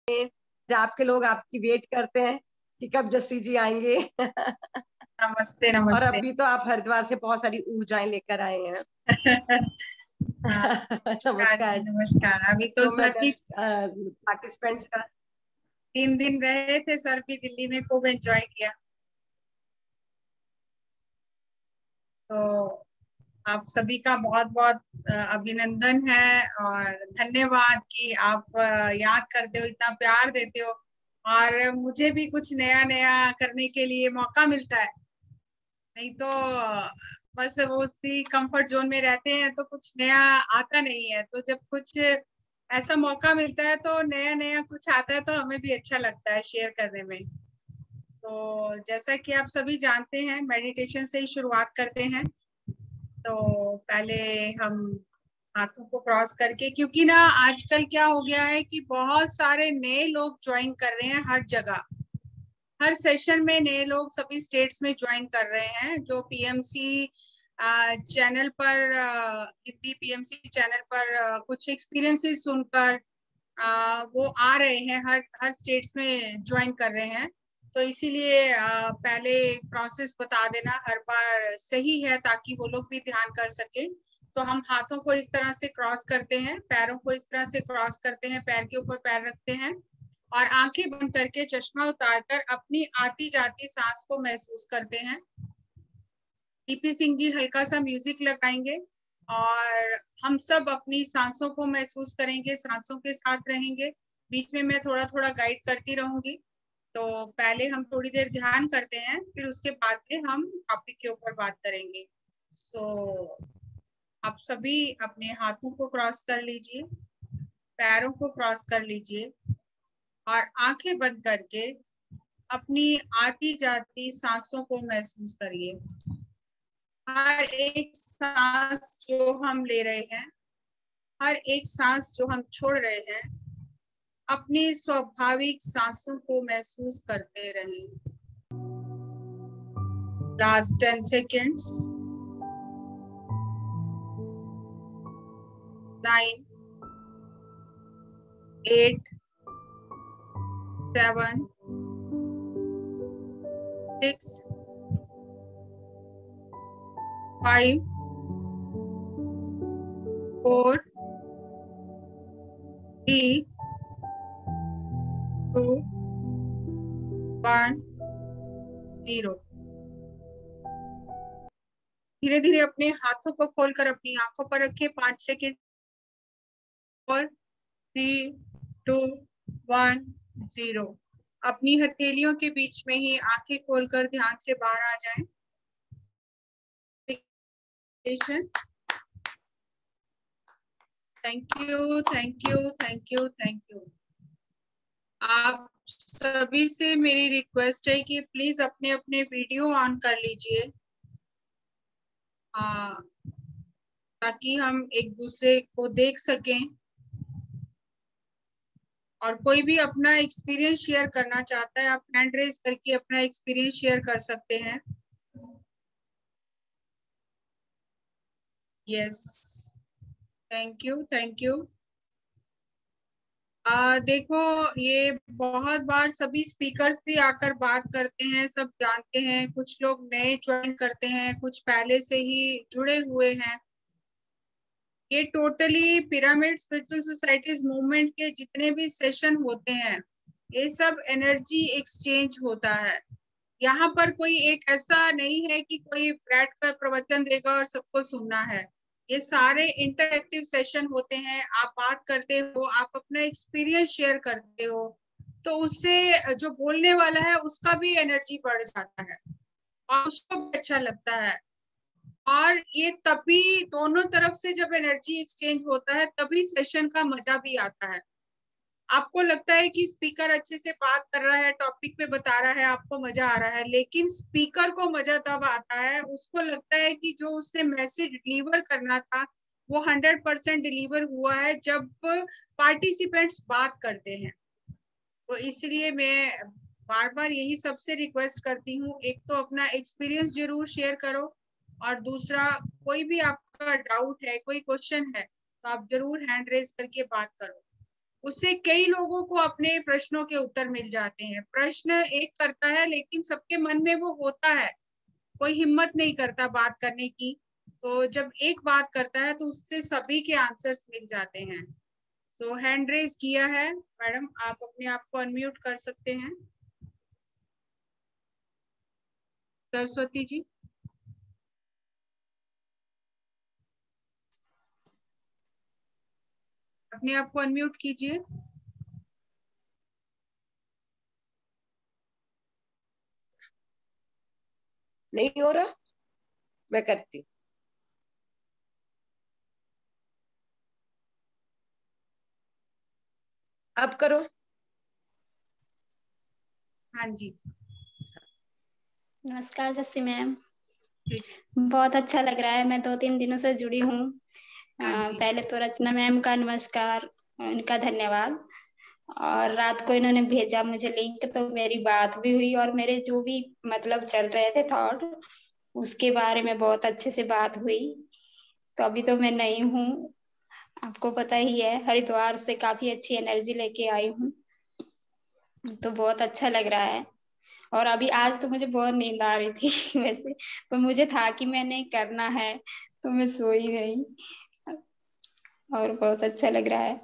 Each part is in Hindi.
जहाँ आपके लोग आपकी वेट करते हैं कि कब जस्सी जी आएंगे। नमस्ते और नमस्ते। अभी तो आप हरिद्वार से बहुत सारी ऊर्जाएं लेकर आए हैं। हाँ, नमस्कार जी, नमस्कार। नमस्कार। अभी तो तो मैं सर भी पार्टिसिपेंट्स का 3 दिन रहे थे, सर भी दिल्ली में खूब एंजॉय किया। तो आप सभी का बहुत बहुत अभिनंदन है और धन्यवाद कि आप याद करते हो, इतना प्यार देते हो और मुझे भी कुछ नया नया करने के लिए मौका मिलता है। नहीं तो बस वो उसी कंफर्ट जोन में रहते हैं तो कुछ नया आता नहीं है। तो जब कुछ ऐसा मौका मिलता है तो नया नया कुछ आता है तो हमें भी अच्छा लगता है शेयर करने में। तो जैसा कि आप सभी जानते हैं, मेडिटेशन से ही शुरुआत करते हैं। तो पहले हम हाथों को क्रॉस करके, क्योंकि ना आजकल क्या हो गया है कि बहुत सारे नए लोग ज्वाइन कर रहे हैं हर जगह, हर सेशन में नए लोग सभी स्टेट्स में ज्वाइन कर रहे हैं। जो पीएमसी चैनल पर, हिंदी पीएमसी चैनल पर कुछ एक्सपीरियंसेस सुनकर वो आ रहे हैं, हर हर स्टेट्स में ज्वाइन कर रहे हैं। तो इसीलिए पहले प्रोसेस बता देना हर बार सही है ताकि वो लोग भी ध्यान कर सके। तो हम हाथों को इस तरह से क्रॉस करते हैं, पैरों को इस तरह से क्रॉस करते हैं, पैर के ऊपर पैर रखते हैं और आंखें बंद करके चश्मा उतारकर अपनी आती जाती सांस को महसूस करते हैं। टीपी सिंह जी हल्का सा म्यूजिक लगाएंगे और हम सब अपनी सांसों को महसूस करेंगे, सांसों के साथ रहेंगे। बीच में मैं थोड़ा थोड़ा गाइड करती रहूंगी। तो पहले हम थोड़ी देर ध्यान करते हैं, फिर उसके बाद में हम टॉपिक के ऊपर बात करेंगे। सो आप सभी अपने हाथों को क्रॉस कर लीजिए, पैरों को क्रॉस कर लीजिए और आंखें बंद करके अपनी आती जाती सांसों को महसूस करिए। हर एक सांस जो हम ले रहे हैं, हर एक सांस जो हम छोड़ रहे हैं, अपनी स्वाभाविक सांसों को महसूस करते रहें। Last 10 seconds. 9, 8, 7, 6, 5, 4, 3, 2, 1, 0। धीरे धीरे अपने हाथों को खोलकर अपनी आंखों पर रखें। 5 सेकेंड। 4, 3, 2, 1, 0। अपनी हथेलियों के बीच में ही आंखें खोलकर ध्यान से बाहर आ जाएं। Thank you, thank you, thank you, thank you. आप सभी से मेरी रिक्वेस्ट है कि प्लीज अपने अपने वीडियो ऑन कर लीजिए, ताकि हम एक दूसरे को देख सकें। और कोई भी अपना एक्सपीरियंस शेयर करना चाहता है, आप हैंड रेज करके अपना एक्सपीरियंस शेयर कर सकते हैं। Yes, thank you, thank you. देखो, ये बहुत बार सभी स्पीकर्स भी आकर बात करते हैं, सब जानते हैं। कुछ लोग नए ज्वाइन करते हैं, कुछ पहले से ही जुड़े हुए हैं। ये totally pyramid spiritual societies movement के जितने भी सेशन होते हैं, ये सब एनर्जी एक्सचेंज होता है। यहाँ पर कोई एक ऐसा नहीं है कि कोई बैठ कर प्रवचन देगा और सबको सुनना है। ये सारे इंटरएक्टिव सेशन होते हैं। आप बात करते हो, आप अपना एक्सपीरियंस शेयर करते हो, तो उससे जो बोलने वाला है उसका भी एनर्जी बढ़ जाता है और उसको भी अच्छा लगता है। और ये तभी दोनों तरफ से जब एनर्जी एक्सचेंज होता है तभी सेशन का मजा भी आता है। आपको लगता है कि स्पीकर अच्छे से बात कर रहा है, टॉपिक पे बता रहा है, आपको मजा आ रहा है, लेकिन स्पीकर को मजा तब आता है, उसको लगता है कि जो उसने मैसेज डिलीवर करना था वो 100% डिलीवर हुआ है जब पार्टिसिपेंट्स बात करते हैं। तो इसलिए मैं बार बार यही सबसे रिक्वेस्ट करती हूँ, एक तो अपना एक्सपीरियंस जरूर शेयर करो और दूसरा कोई भी आपका डाउट है, कोई क्वेश्चन है, तो आप जरूर हैंड रेज करके बात करो। उससे कई लोगों को अपने प्रश्नों के उत्तर मिल जाते हैं। प्रश्न एक करता है लेकिन सबके मन में वो होता है, कोई हिम्मत नहीं करता बात करने की, तो जब एक बात करता है तो उससे सभी के आंसर्स मिल जाते हैं। सो हैंड रेज किया है मैडम, आप अपने आप को अनम्यूट कर सकते हैं। सरस्वती जी। अपने आप को अनम्यूट कीजिए। नहीं हो रहा, मैं करती हूँ। अब करो। हाँ जी। नमस्कार जस्सी मैम। जी जी। बहुत अच्छा लग रहा है, मैं 2-3 दिनों से जुड़ी हूँ। हाँ जी। पहले तो रचना मैम का नमस्कार, उनका धन्यवाद। और रात को इन्होंने भेजा मुझे लिंक, तो मेरी बात भी हुई और मेरे जो भी मतलब चल रहे थे थॉट, उसके बारे में बहुत अच्छे से बात हुई। तो अभी तो मैं नई हूँ, आपको पता ही है, हरिद्वार से काफी अच्छी एनर्जी लेके आई हूँ, तो बहुत अच्छा लग रहा है। और अभी आज तो मुझे बहुत नींद आ रही थी वैसे, पर मुझे था कि मैंने करना है, तो मैं सो ही गई और बहुत अच्छा लग रहा है।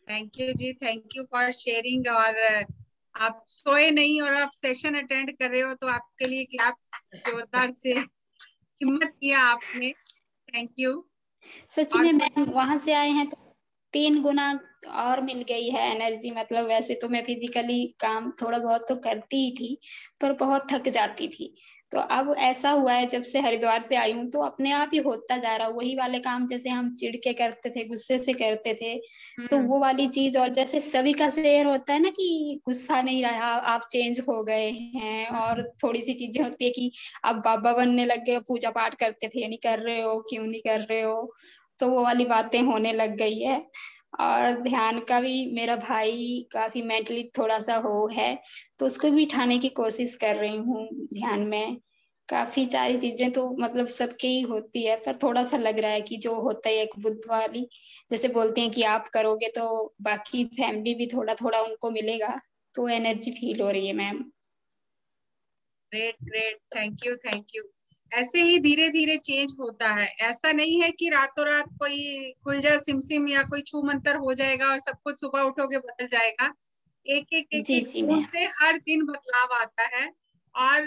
Thank you ji, thank you for sharing. और आप सोए नहीं और आप सेशन अटेंड कर रहे हो, तो आपके लिए क्लैप जोरदार से, हिम्मत किया आपने, थैंक यू। सच और में मैम, वहां से आए हैं तो 3 गुना और मिल गई है एनर्जी। मतलब वैसे तो मैं फिजिकली काम थोड़ा बहुत तो करती ही थी, पर बहुत थक जाती थी। तो अब ऐसा हुआ है, जब से हरिद्वार से आई हूँ तो अपने आप ही होता जा रहा है। वही वाले काम जैसे हम चिढ़ के करते थे, गुस्से से करते थे, तो वो वाली चीज। और जैसे सभी का शेयर होता है ना कि गुस्सा नहीं रहा, आप चेंज हो गए हैं। और थोड़ी सी चीजें होती है कि आप बाबा बनने लग गए, पूजा पाठ करते थे, नहीं कर रहे हो, क्यों नहीं कर रहे हो, तो वो वाली बातें होने लग गई है। और ध्यान का भी मेरा भाई काफी मेंटली थोड़ा सा हो है, तो उसको भी उठाने की कोशिश कर रही हूँ ध्यान में। काफी सारी चीजें तो मतलब सबके ही होती है, पर थोड़ा सा लग रहा है कि जो होता है एक बुद्ध वाली, जैसे बोलते हैं कि आप करोगे तो बाकी फैमिली भी थोड़ा थोड़ा उनको मिलेगा, तो एनर्जी फील हो रही है ma'am. Great great, thank you thank you. ऐसे ही धीरे धीरे चेंज होता है, ऐसा नहीं है कि रातों रात कोई खुल जा सिमसिम या कोई छू मंतर हो जाएगा और सब कुछ सुबह उठोगे बदल जाएगा। एक एक एक जी एक जी बूंद मैम। से हर दिन बदलाव आता है। और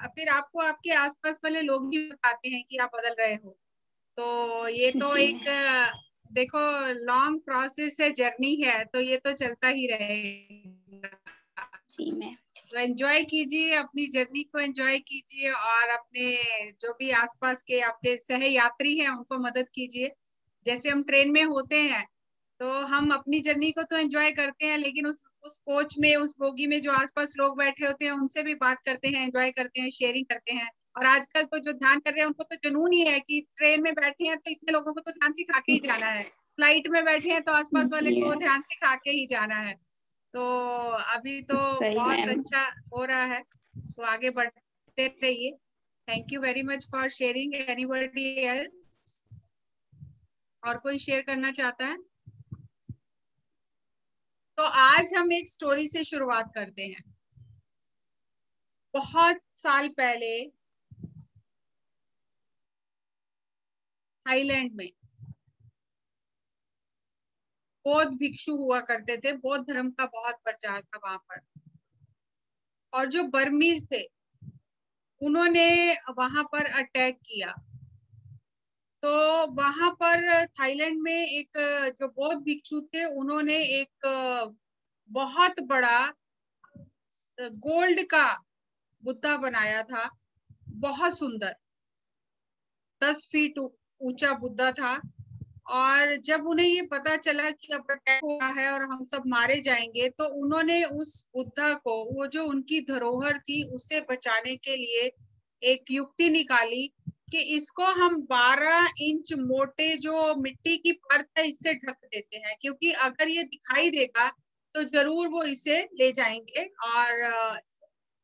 फिर आपको आपके आसपास वाले लोग भी बताते हैं कि आप बदल रहे हो। तो ये तो जी एक देखो, लॉन्ग प्रोसेस है, जर्नी है, तो ये तो चलता ही रहेगा। जी मैम। तो एंजॉय कीजिए, अपनी जर्नी को एंजॉय कीजिए, और अपने जो भी आसपास के आपके सह यात्री हैं उनको मदद कीजिए। जैसे हम ट्रेन में होते हैं, तो हम अपनी जर्नी को तो एंजॉय करते हैं, लेकिन उस कोच में, उस बोगी में जो आसपास लोग बैठे होते हैं उनसे भी बात करते हैं, एंजॉय करते हैं, शेयरिंग करते हैं। और आजकल तो जो ध्यान कर रहे हैं उनको तो जुनून ही है कि ट्रेन में बैठे हैं तो इतने लोगों को तो ध्यान सिखा के ही जाना है, फ्लाइट में बैठे हैं तो आसपास वाले जी को मैम। ध्यान सिखा के ही जाना है। तो अभी तो सही बहुत मैम। अच्छा हो रहा है, सो आगे बढ़ते रहिए। Thank you very much for sharing. Anybody else, और कोई शेयर करना चाहता है? तो आज हम एक स्टोरी से शुरुआत करते हैं। बहुत साल पहले थाईलैंड में बौद्ध भिक्षु हुआ करते थे, बौद्ध धर्म का बहुत प्रचार था वहां पर। और जो बर्मीज थे उन्होंने वहां पर अटैक किया। तो वहां पर थाईलैंड में एक जो बौद्ध भिक्षु थे उन्होंने एक बहुत बड़ा गोल्ड का बुद्धा बनाया था, बहुत सुंदर, 10 फीट ऊंचा बुद्धा था। और जब उन्हें ये पता चला कि अब अटैक हुआ है और हम सब मारे जाएंगे, तो उन्होंने उस बुद्धा को, वो जो उनकी धरोहर थी, उसे बचाने के लिए एक युक्ति निकाली कि इसको हम 12 इंच मोटे जो मिट्टी की परत है इससे ढक देते हैं, क्योंकि अगर ये दिखाई देगा तो जरूर वो इसे ले जाएंगे, और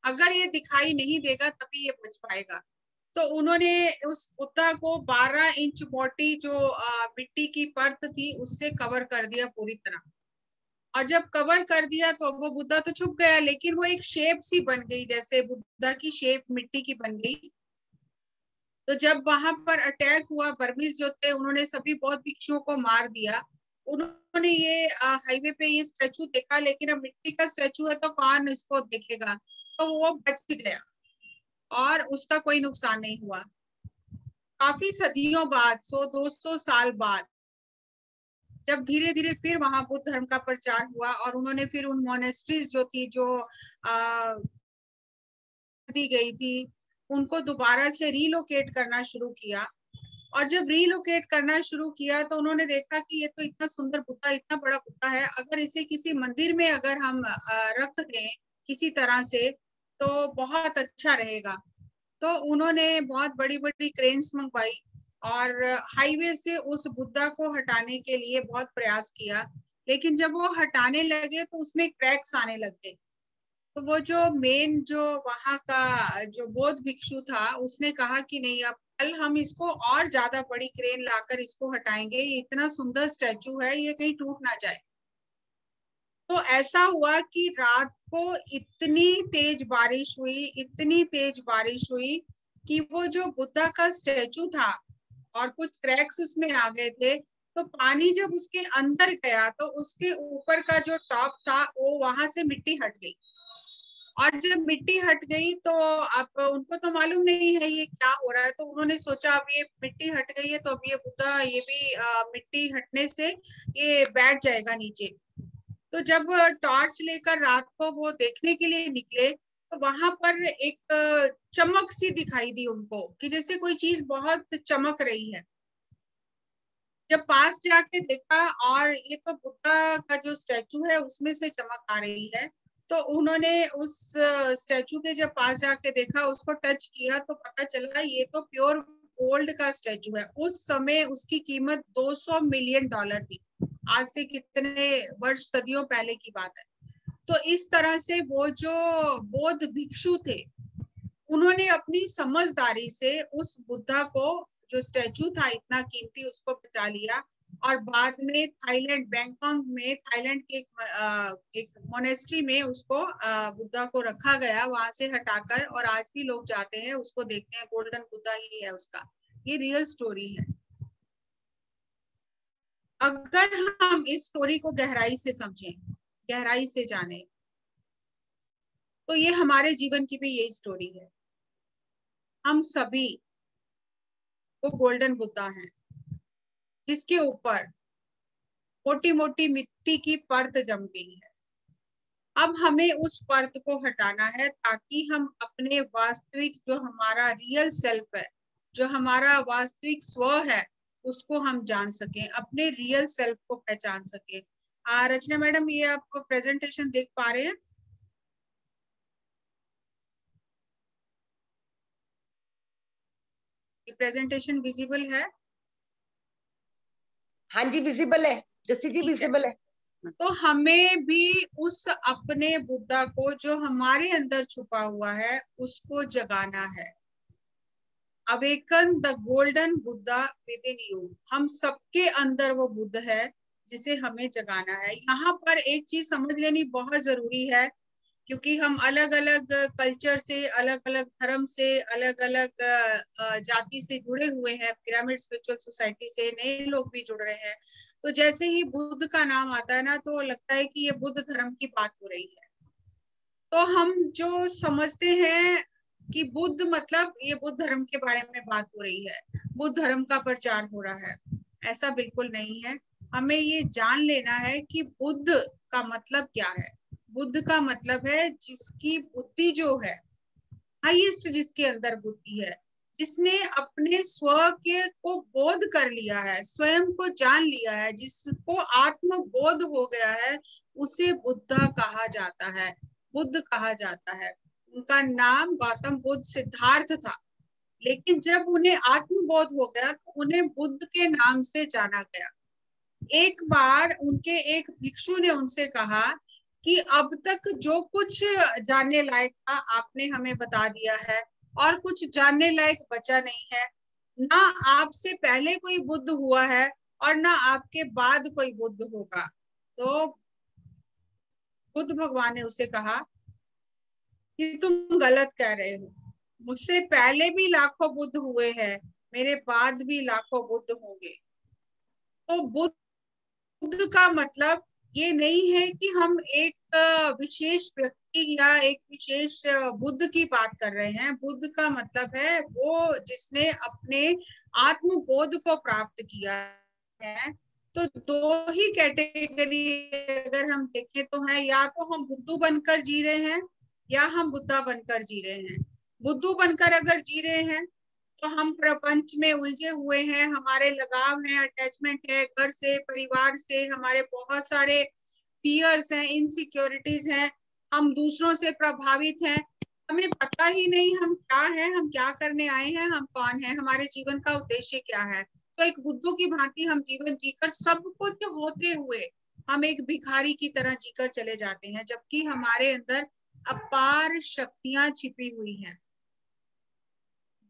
अगर ये दिखाई नहीं देगा तभी ये बच पाएगा। तो उन्होंने उस बुद्धा को 12 इंच मोटी जो मिट्टी की परत थी उससे कवर कर दिया पूरी तरह। और जब कवर कर दिया तो वो बुद्धा तो छुप गया, लेकिन वो एक शेप सी बन गई, जैसे बुद्धा की शेप मिट्टी की बन गई। तो जब वहां पर अटैक हुआ, बर्मीज जो थे उन्होंने सभी बौद्ध भिक्षुओं को मार दिया। उन्होंने ये हाईवे पे ये स्टैचू देखा, लेकिन अब मिट्टी का स्टैचू है तो कौन इसको देखेगा, तो वो बच गया और उसका कोई नुकसान नहीं हुआ। काफी सदियों बाद, 100-200 साल बाद, जब धीरे धीरे फिर वहां बुद्ध धर्म का प्रचार हुआ और उन्होंने फिर उन मोनेस्ट्रीज जो थी, जो दी गई थी, उनको दोबारा से रीलोकेट करना शुरू किया। और जब रीलोकेट करना शुरू किया तो उन्होंने देखा कि ये तो इतना सुंदर बुद्धा, इतना बड़ा बुद्धा है, अगर इसे किसी मंदिर में अगर हम रख दें किसी तरह से तो बहुत अच्छा रहेगा। तो उन्होंने बहुत बड़ी बड़ी क्रेन्स मंगवाई और हाईवे से उस बुद्धा को हटाने के लिए बहुत प्रयास किया, लेकिन जब वो हटाने लगे तो उसमें क्रैक्स आने लग गए। तो वो जो मेन जो वहां का जो बौद्ध भिक्षु था, उसने कहा कि नहीं, अब कल हम इसको और ज्यादा बड़ी क्रेन लाकर इसको हटाएंगे, ये इतना सुंदर स्टैचू है, ये कहीं टूट ना जाए। तो ऐसा हुआ कि रात को इतनी तेज बारिश हुई, इतनी तेज बारिश हुई कि वो जो बुद्धा का स्टैचू था और कुछ क्रैक्स उसमें आ गए थे, तो पानी जब उसके अंदर गया तो उसके ऊपर का जो टॉप था वो वहां से मिट्टी हट गई। और जब मिट्टी हट गई तो अब उनको तो मालूम नहीं है ये क्या हो रहा है, तो उन्होंने सोचा अब ये मिट्टी हट गई है तो अब ये बुद्धा, ये भी मिट्टी हटने से ये बैठ जाएगा नीचे। तो जब टॉर्च लेकर रात को वो देखने के लिए निकले तो वहां पर एक चमक सी दिखाई दी उनको, कि जैसे कोई चीज बहुत चमक रही है। जब पास जाके देखा और ये तो बुद्धा का जो स्टैचू है उसमें से चमक आ रही है, तो उन्होंने उस स्टैचू के जब पास जाके देखा, उसको टच किया, तो पता चला ये तो प्योर गोल्ड का स्टैचू है। उस समय उसकी कीमत $200 मिलियन थी। आज से कितने वर्ष, सदियों पहले की बात है। तो इस तरह से वो जो बौद्ध भिक्षु थे, उन्होंने अपनी समझदारी से उस बुद्धा को, जो स्टैचू था इतना कीमती, उसको बचा लिया। और बाद में थाईलैंड, बैंकॉक में थाईलैंड के एक मोनेस्ट्री में उसको बुद्धा को रखा गया, वहां से हटाकर, और आज भी लोग जाते हैं उसको देखते हैं, गोल्डन बुद्धा ही है उसका। ये रियल स्टोरी है। अगर हम इस स्टोरी को गहराई से समझें, गहराई से जाने, तो ये हमारे जीवन की भी यही स्टोरी है। हम सभी वो गोल्डन बुद्धा हैं जिसके ऊपर मोटी मोटी मिट्टी की परत जम गई है। अब हमें उस परत को हटाना है ताकि हम अपने वास्तविक, जो हमारा रियल सेल्फ है, जो हमारा वास्तविक स्व है, उसको हम जान सकें, अपने रियल सेल्फ को पहचान सकें। रचना मैडम, ये आप प्रेजेंटेशन देख पा रहे हैं? ये प्रेजेंटेशन विजिबल है? हाँ जी, विजिबल है जस्सी जी, विजिबल है। तो हमें भी उस अपने बुद्धा को, जो हमारे अंदर छुपा हुआ है, उसको जगाना है। Awaken the golden Buddha with in you. हम सबके अंदर वो बुद्ध है जिसे हमें जगाना है। यहाँ पर एक चीज समझ लेनी बहुत जरूरी है, क्योंकि हम अलग अलग कल्चर से, अलग अलग धर्म से, अलग अलग जाति से जुड़े हुए हैं। पिरामिड स्पिरिचुअल सोसाइटी से नए लोग भी जुड़ रहे हैं। तो जैसे ही बुद्ध का नाम आता है ना, तो लगता है कि ये बुद्ध धर्म की बात हो रही है। तो हम जो समझते हैं कि बुद्ध मतलब ये बुद्ध धर्म के बारे में बात हो रही है, बुद्ध धर्म का प्रचार हो रहा है, ऐसा बिल्कुल नहीं है। हमें ये जान लेना है कि बुद्ध का मतलब क्या है। बुद्ध का मतलब है जिसकी बुद्धि जो है, हाईएस्ट जिसके अंदर बुद्धि है, जिसने अपने स्व के को बोध कर लिया है, स्वयं को जान लिया है, जिसको आत्मबोध हो गया है, उसे बुद्धा कहा जाता है, बुद्ध कहा जाता है। उनका नाम गौतम बुद्ध सिद्धार्थ था, लेकिन जब उन्हें आत्मबोध हो गया तो उन्हें बुद्ध के नाम से जाना गया। एक बार उनके एक भिक्षु ने उनसे कहा कि अब तक जो कुछ जानने लायक था आपने हमें बता दिया है, और कुछ जानने लायक बचा नहीं है। ना आपसे पहले कोई बुद्ध हुआ है और ना आपके बाद कोई बुद्ध होगा। तो बुद्ध भगवान ने उसे कहा कि तुम गलत कह रहे हो, मुझसे पहले भी लाखों बुद्ध हुए हैं, मेरे बाद भी लाखों बुद्ध होंगे। तो बुद्ध का मतलब ये नहीं है कि हम एक विशेष व्यक्ति या एक विशेष बुद्ध की बात कर रहे हैं। बुद्ध का मतलब है वो जिसने अपने आत्मबोध को प्राप्त किया है। तो दो ही कैटेगरी अगर हम देखें तो है, या तो हम बुद्धू बनकर जी रहे हैं या हम बुद्धा बनकर जी रहे हैं। बुद्धू बनकर अगर जी रहे हैं तो हम प्रपंच में उलझे हुए हैं, हमारे लगाव है, अटैचमेंट है, घर से, परिवार से, हमारे बहुत सारे फियर्स हैं, इनसिक्योरिटीज हैं, हम दूसरों से प्रभावित हैं, हमें पता ही नहीं हम क्या है, हम क्या करने आए हैं, हम कौन है, हमारे जीवन का उद्देश्य क्या है। तो एक बुद्धू की भांति हम जीवन जीकर सब कुछ होते हुए हम एक भिखारी की तरह जीकर चले जाते हैं, जबकि हमारे अंदर अपार शक्तियां छिपी हुई हैं।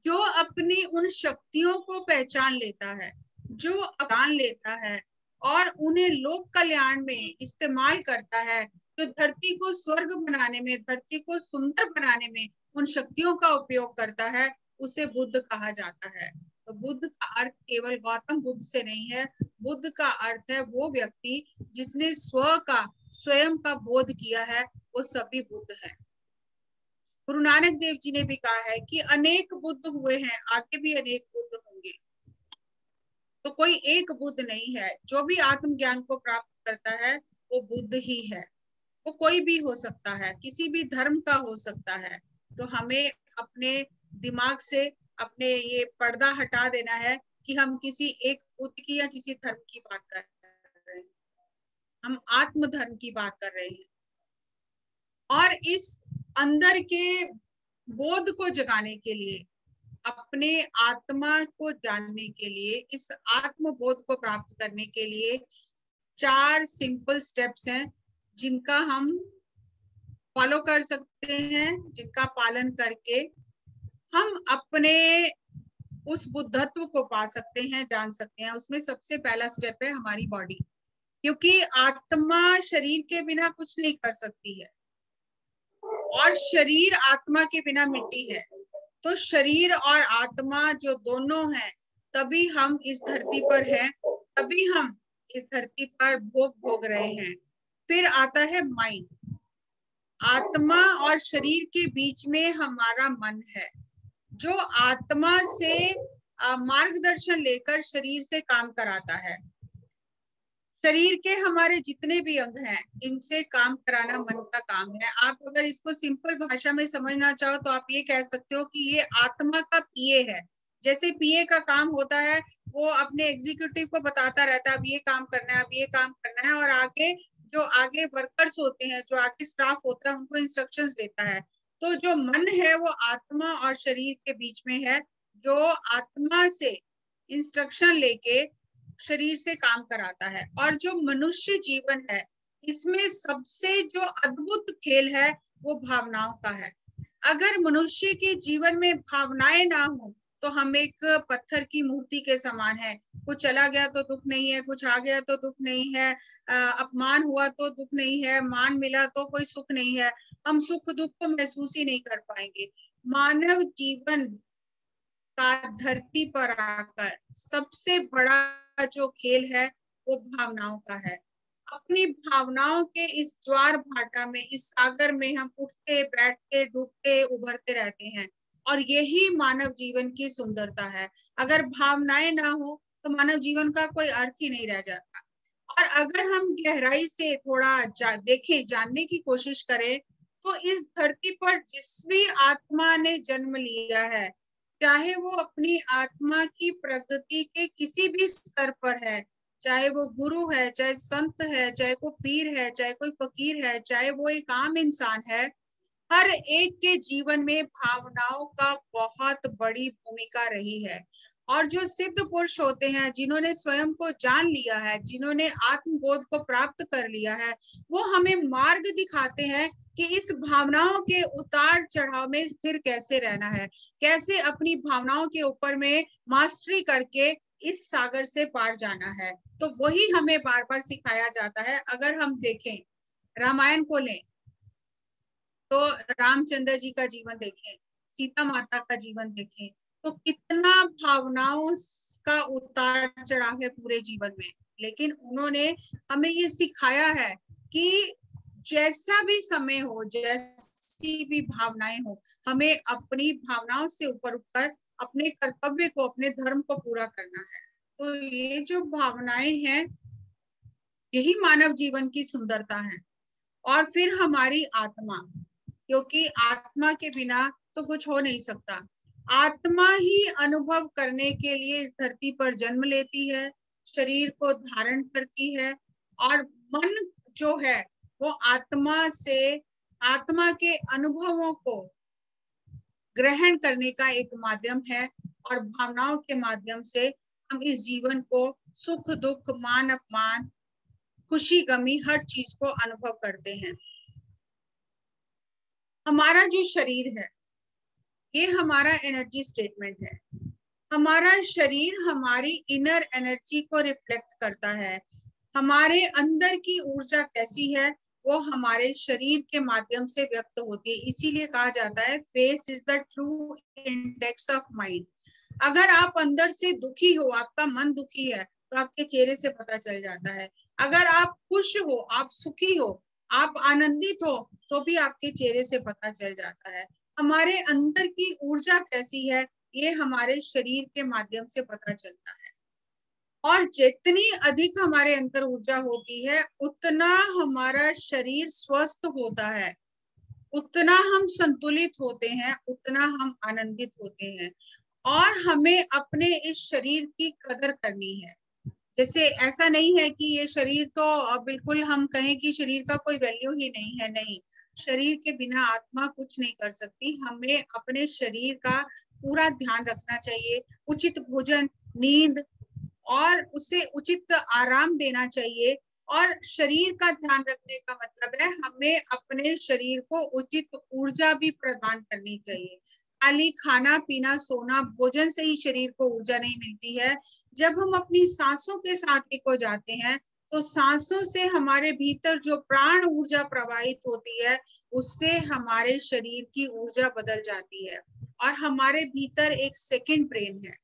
जो अपनी उन शक्तियों को पहचान लेता है, जो जान लेता है और उन्हें लोक कल्याण में इस्तेमाल करता है, जो धरती को स्वर्ग बनाने में, धरती को सुंदर बनाने में उन शक्तियों का उपयोग करता है, उसे बुद्ध कहा जाता है। तो बुद्ध का अर्थ केवल गौतम बुद्ध से नहीं है। बुद्ध का अर्थ है वो व्यक्ति जिसने स्वयं का बोध किया है, वो सभी बुद्ध है। गुरु नानक देव जी ने भी कहा है कि अनेक बुद्ध हुए हैं, आगे भी अनेक बुद्ध होंगे। तो कोई एक बुद्ध नहीं है। जो भी आत्मज्ञान को प्राप्त करता है वो बुद्ध ही है। वो कोई भी हो सकता है, किसी भी धर्म का हो सकता है। तो हमें अपने दिमाग से अपने ये पर्दा हटा देना है कि हम किसी एक बुद्ध की या किसी धर्म की बात कर रहे हैं। हम आत्म धर्म की बात कर रहे हैं। और इस अंदर के बोध को जगाने के लिए, अपने आत्मा को जानने के लिए, इस आत्म बोध को प्राप्त करने के लिए 4 सिंपल स्टेप्स हैं जिनका हम फॉलो कर सकते हैं, जिनका पालन करके हम अपने उस बुद्धत्व को पा सकते हैं, जान सकते हैं। उसमें सबसे पहला स्टेप है हमारी बॉडी, क्योंकि आत्मा शरीर के बिना कुछ नहीं कर सकती है और शरीर आत्मा के बिना मिट्टी है। तो शरीर और आत्मा जो दोनों हैं, तभी हम इस धरती पर हैं, तभी हम इस धरती पर भोग रहे हैं। फिर आता है माइंड। आत्मा और शरीर के बीच में हमारा मन है, जो आत्मा से मार्गदर्शन लेकर शरीर से काम कराता है। शरीर के हमारे जितने भी अंग हैं, इनसे काम कराना मन का काम है। आप अगर इसको सिंपल भाषा में समझना चाहो तो आप ये कह सकते हो कि ये आत्मा का पीए है। जैसे पीए का काम होता है, वो अपने एग्जीक्यूटिव को बताता रहता है अब ये काम करना है, अब ये काम करना है, और आगे वर्कर्स होते हैं, जो आगे स्टाफ होता है, उनको इंस्ट्रक्शंस देता है। तो जो मन है वो आत्मा और शरीर के बीच में है, जो आत्मा से इंस्ट्रक्शन लेके शरीर से काम कराता है। और जो मनुष्य जीवन है, इसमें सबसे जो अद्भुत खेल है वो भावनाओं का है। अगर मनुष्य के जीवन में भावनाएं ना हो तो हम एक पत्थर की मूर्ति के समान है। कुछ चला गया तो दुख नहीं है, कुछ आ गया तो दुख नहीं है, अपमान हुआ तो दुख नहीं है, मान मिला तो कोई सुख नहीं है। हम सुख दुख को महसूस ही नहीं कर पाएंगे। मानव जीवन का धरती पर आकर सबसे बड़ा जो खेल है वो भावनाओं का है। अपनी भावनाओं के इस ज्वार भाटा में, इस सागर में हम उठते बैठते डूबते उभरते रहते हैं, और यही मानव जीवन की सुंदरता है। अगर भावनाएं ना हो तो मानव जीवन का कोई अर्थ ही नहीं रह जाता। और अगर हम गहराई से थोड़ा देखें, जानने की कोशिश करें, तो इस धरती पर जिस भी आत्मा ने जन्म लिया है, चाहे वो अपनी आत्मा की प्रगति के किसी भी स्तर पर है, चाहे वो गुरु है, चाहे संत है, चाहे कोई पीर है, चाहे कोई फकीर है, चाहे वो एक आम इंसान है, हर एक के जीवन में भावनाओं का बहुत बड़ी भूमिका रही है। और जो सिद्ध पुरुष होते हैं, जिन्होंने स्वयं को जान लिया है, जिन्होंने आत्मबोध को प्राप्त कर लिया है, वो हमें मार्ग दिखाते हैं कि इस भावनाओं के उतार चढ़ाव में स्थिर कैसे रहना है, कैसे अपनी भावनाओं के ऊपर में मास्टरी करके इस सागर से पार जाना है। तो वही हमें बार बार सिखाया जाता है। अगर हम देखें रामायण को लें तो रामचंद्र जी का जीवन देखें, सीता माता का जीवन देखें, तो कितना भावनाओं का उतार चढ़ाव है पूरे जीवन में। लेकिन उन्होंने हमें ये सिखाया है कि जैसा भी समय हो, जैसी भी भावनाएं हो, हमें अपनी भावनाओं से ऊपर उठकर अपने कर्तव्य को, अपने धर्म को पूरा करना है। तो ये जो भावनाएं हैं, यही मानव जीवन की सुंदरता है। और फिर हमारी आत्मा, क्योंकि आत्मा के बिना तो कुछ हो नहीं सकता। आत्मा ही अनुभव करने के लिए इस धरती पर जन्म लेती है, शरीर को धारण करती है, और मन जो है वो आत्मा से, आत्मा के अनुभवों को ग्रहण करने का एक माध्यम है। और भावनाओं के माध्यम से हम इस जीवन को सुख दुख, मान अपमान, खुशी गमी, हर चीज को अनुभव करते हैं। हमारा जो शरीर है ये हमारा एनर्जी स्टेटमेंट है। हमारा शरीर हमारी इनर एनर्जी को रिफ्लेक्ट करता है। हमारे अंदर की ऊर्जा कैसी है वो हमारे शरीर के माध्यम से व्यक्त होती है। इसीलिए कहा जाता है face is the true index of mind. अगर आप अंदर से दुखी हो, आपका मन दुखी है, तो आपके चेहरे से पता चल जाता है। अगर आप खुश हो, आप सुखी हो, आप आनंदित हो, तो भी आपके चेहरे से पता चल जाता है। हमारे अंदर की ऊर्जा कैसी है ये हमारे शरीर के माध्यम से पता चलता है। और जितनी अधिक हमारे अंदर ऊर्जा होती है उतना हमारा शरीर स्वस्थ होता है, उतना हम संतुलित होते हैं, उतना हम आनंदित होते हैं। और हमें अपने इस शरीर की कदर करनी है। जैसे ऐसा नहीं है कि ये शरीर तो बिल्कुल हम कहें कि शरीर का कोई वैल्यू ही नहीं है, नहीं। शरीर के बिना आत्मा कुछ नहीं कर सकती। हमें अपने शरीर का पूरा ध्यान रखना चाहिए, उचित भोजन, नींद और उसे उचित आराम देना चाहिए। और शरीर का ध्यान रखने का मतलब है हमें अपने शरीर को उचित ऊर्जा भी प्रदान करनी चाहिए। खाली खाना पीना सोना भोजन से ही शरीर को ऊर्जा नहीं मिलती है। जब हम अपनी सांसों के साथ को जाते हैं तो सांसों से हमारे भीतर जो प्राण ऊर्जा प्रवाहित होती है उससे हमारे शरीर की ऊर्जा बदल जाती है। और हमारे भीतर एक सेकंड ब्रेन है।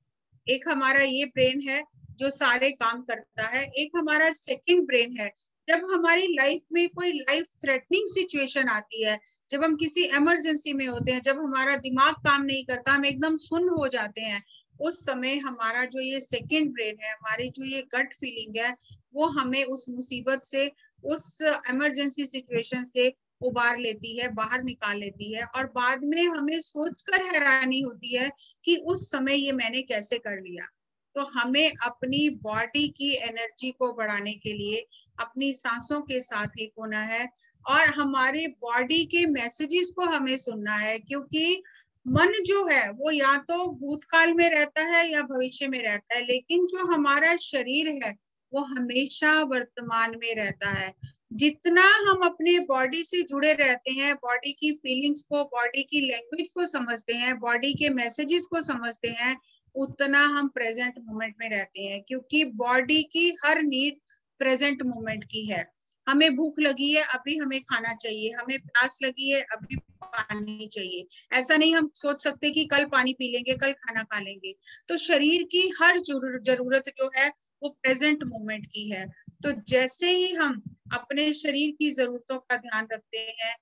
एक हमारा ये ब्रेन है जो सारे काम करता है, एक हमारा सेकंड ब्रेन है। जब हमारी लाइफ में कोई लाइफ थ्रेटनिंग सिचुएशन आती है, जब हम किसी इमरजेंसी में होते हैं, जब हमारा दिमाग काम नहीं करता, हम एकदम सुन्न हो जाते हैं, उस समय हमारा जो ये सेकंड ब्रेन है, हमारी जो ये गट फीलिंग है, वो हमें उस मुसीबत से, उस इमरजेंसी सिचुएशन से उबार लेती है, बाहर निकाल लेती है। और बाद में हमें सोचकर हैरानी होती है कि उस समय ये मैंने कैसे कर लिया। तो हमें अपनी बॉडी की एनर्जी को बढ़ाने के लिए अपनी सांसों के साथ एक होना है और हमारे बॉडी के मैसेजेस को हमें सुनना है। क्योंकि मन जो है वो या तो भूतकाल में रहता है या भविष्य में रहता है, लेकिन जो हमारा शरीर है वो हमेशा वर्तमान में रहता है। जितना हम अपने बॉडी से जुड़े रहते हैं, बॉडी की फीलिंग्स को, बॉडी की लैंग्वेज को समझते हैं, बॉडी के मैसेजेस को समझते हैं, उतना हम प्रेजेंट मोमेंट में रहते हैं। क्योंकि बॉडी की हर नीड प्रेजेंट मोमेंट की है। हमें भूख लगी है, अभी हमें खाना चाहिए, हमें प्यास लगी है, अभी पानी चाहिए। ऐसा नहीं हम सोच सकते कि कल पानी पी लेंगे, कल खाना खा लेंगे। तो शरीर की हर जरूरत जो है वो प्रेजेंट मोमेंट की है। तो जैसे ही हम अपने शरीर की जरूरतों का ध्यान रखते हैं,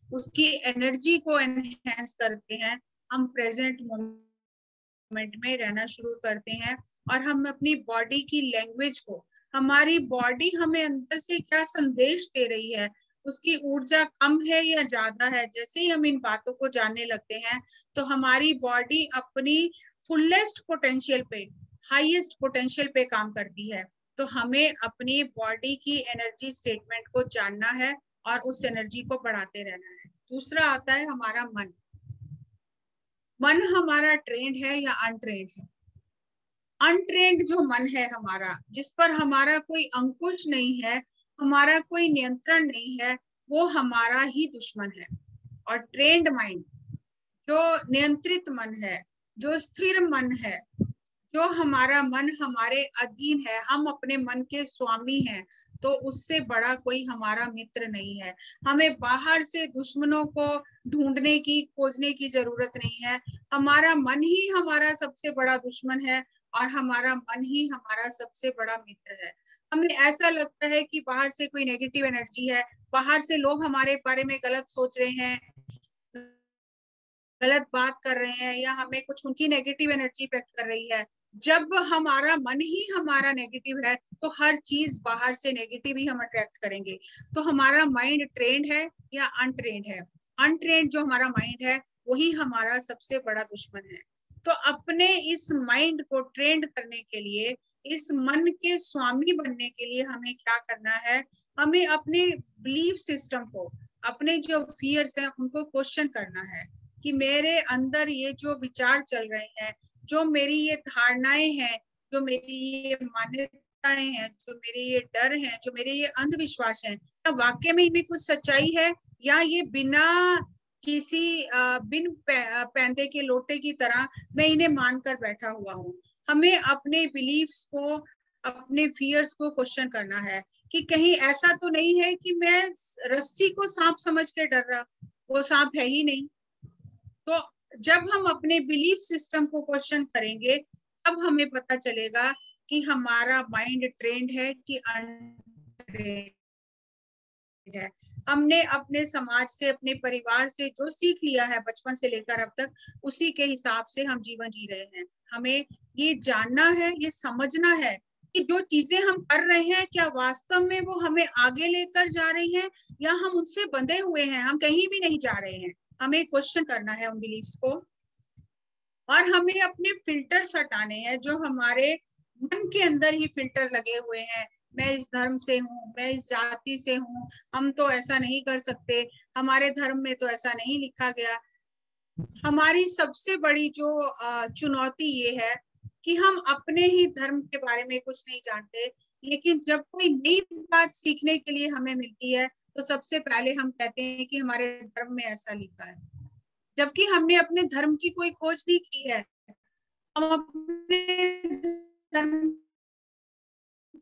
उसकी एनर्जी को एनहेंस करते हैं, हम प्रेजेंट मोमेंट में रहना शुरू करते हैं। और हम अपनी बॉडी की लैंग्वेज को, हमारी बॉडी हमें अंदर से क्या संदेश दे रही है, उसकी ऊर्जा कम है या ज्यादा है, जैसे ही हम इन बातों को जानने लगते हैं तो हमारी बॉडी अपनी फुलेस्ट पोटेंशियल पे, हाईएस्ट पोटेंशियल पे काम करती है। तो हमें अपनी बॉडी की एनर्जी स्टेटमेंट को जानना है और उस एनर्जी को बढ़ाते रहना है। दूसरा आता है हमारा मन। मन हमारा ट्रेंड है या अनट्रेंड है? अनट्रेंड जो मन है हमारा, जिस पर हमारा कोई अंकुश नहीं है, हमारा कोई नियंत्रण नहीं है, वो हमारा ही दुश्मन है। और ट्रेंड माइंड, जो नियंत्रित मन है, जो स्थिर मन है, जो हमारा मन हमारे अधीन है, हम अपने मन के स्वामी हैं, तो उससे बड़ा कोई हमारा मित्र नहीं है। हमें बाहर से दुश्मनों को ढूंढने की, खोजने की जरूरत नहीं है। हमारा मन ही हमारा सबसे बड़ा दुश्मन है और हमारा मन ही हमारा सबसे बड़ा मित्र है। हमें ऐसा लगता है कि बाहर से कोई नेगेटिव एनर्जी है, बाहर से लोग हमारे बारे में गलत सोच रहे हैं, गलत बात कर रहे हैं, या हमें कुछ उनकी नेगेटिव एनर्जी इफेक्ट कर रही है। जब हमारा मन ही हमारा नेगेटिव है तो हर चीज बाहर से नेगेटिव ही हम अट्रैक्ट करेंगे। तो हमारा माइंड ट्रेंड है या अनट्रेंड है? अनट्रेंड जो हमारा माइंड है वही हमारा सबसे बड़ा दुश्मन है। तो अपने इस माइंड को ट्रेंड करने के लिए, इस मन के स्वामी बनने के लिए हमें क्या करना है? हमें अपने बिलीफ सिस्टम को, अपने जो फियर्स हैं उनको क्वेश्चन करना है कि मेरे अंदर ये जो विचार चल रहे हैं, जो मेरी ये धारणाएं हैं, जो मेरी ये मान्यताएं हैं, जो मेरे ये डर हैं, जो मेरे ये अंधविश्वास हैं, क्या वाकई में इनमें कुछ सच्चाई है, या ये बिना किसी बिन पैंदे के लोटे की तरह मैं इन्हें मानकर बैठा हुआ हूँ। हमें अपने बिलीफ्स को, अपने फियर्स को क्वेश्चन करना है कि कहीं ऐसा तो नहीं है कि मैं रस्सी को सांप समझ के डर रहा, वो सांप है ही नहीं। तो जब हम अपने बिलीफ सिस्टम को क्वेश्चन करेंगे तब हमें पता चलेगा कि हमारा माइंड ट्रेंड है कि अनट्रेंड है। हमने अपने समाज से, अपने परिवार से जो सीख लिया है बचपन से लेकर अब तक, उसी के हिसाब से हम जीवन जी रहे हैं। हमें ये जानना है, ये समझना है कि जो चीजें हम कर रहे हैं क्या वास्तव में वो हमें आगे लेकर जा रही हैं, या हम उनसे बंधे हुए हैं, हम कहीं भी नहीं जा रहे हैं। हमें क्वेश्चन करना है उन बिलीफ्स को, और हमें अपने फिल्टर्स हटाने हैं जो हमारे मन के अंदर ही फिल्टर लगे हुए हैं। मैं इस धर्म से हूँ, मैं इस जाति से हूँ, हम तो ऐसा नहीं कर सकते, हमारे धर्म में तो ऐसा नहीं लिखा गया। हमारी सबसे बड़ी जो चुनौती ये है कि हम अपने ही धर्म के बारे में कुछ नहीं जानते, लेकिन जब कोई नई बात सीखने के लिए हमें मिलती है तो सबसे पहले हम कहते हैं कि हमारे धर्म में ऐसा लिखा है, जबकि हमने अपने धर्म की कोई खोज नहीं की है। हम अपने धर्म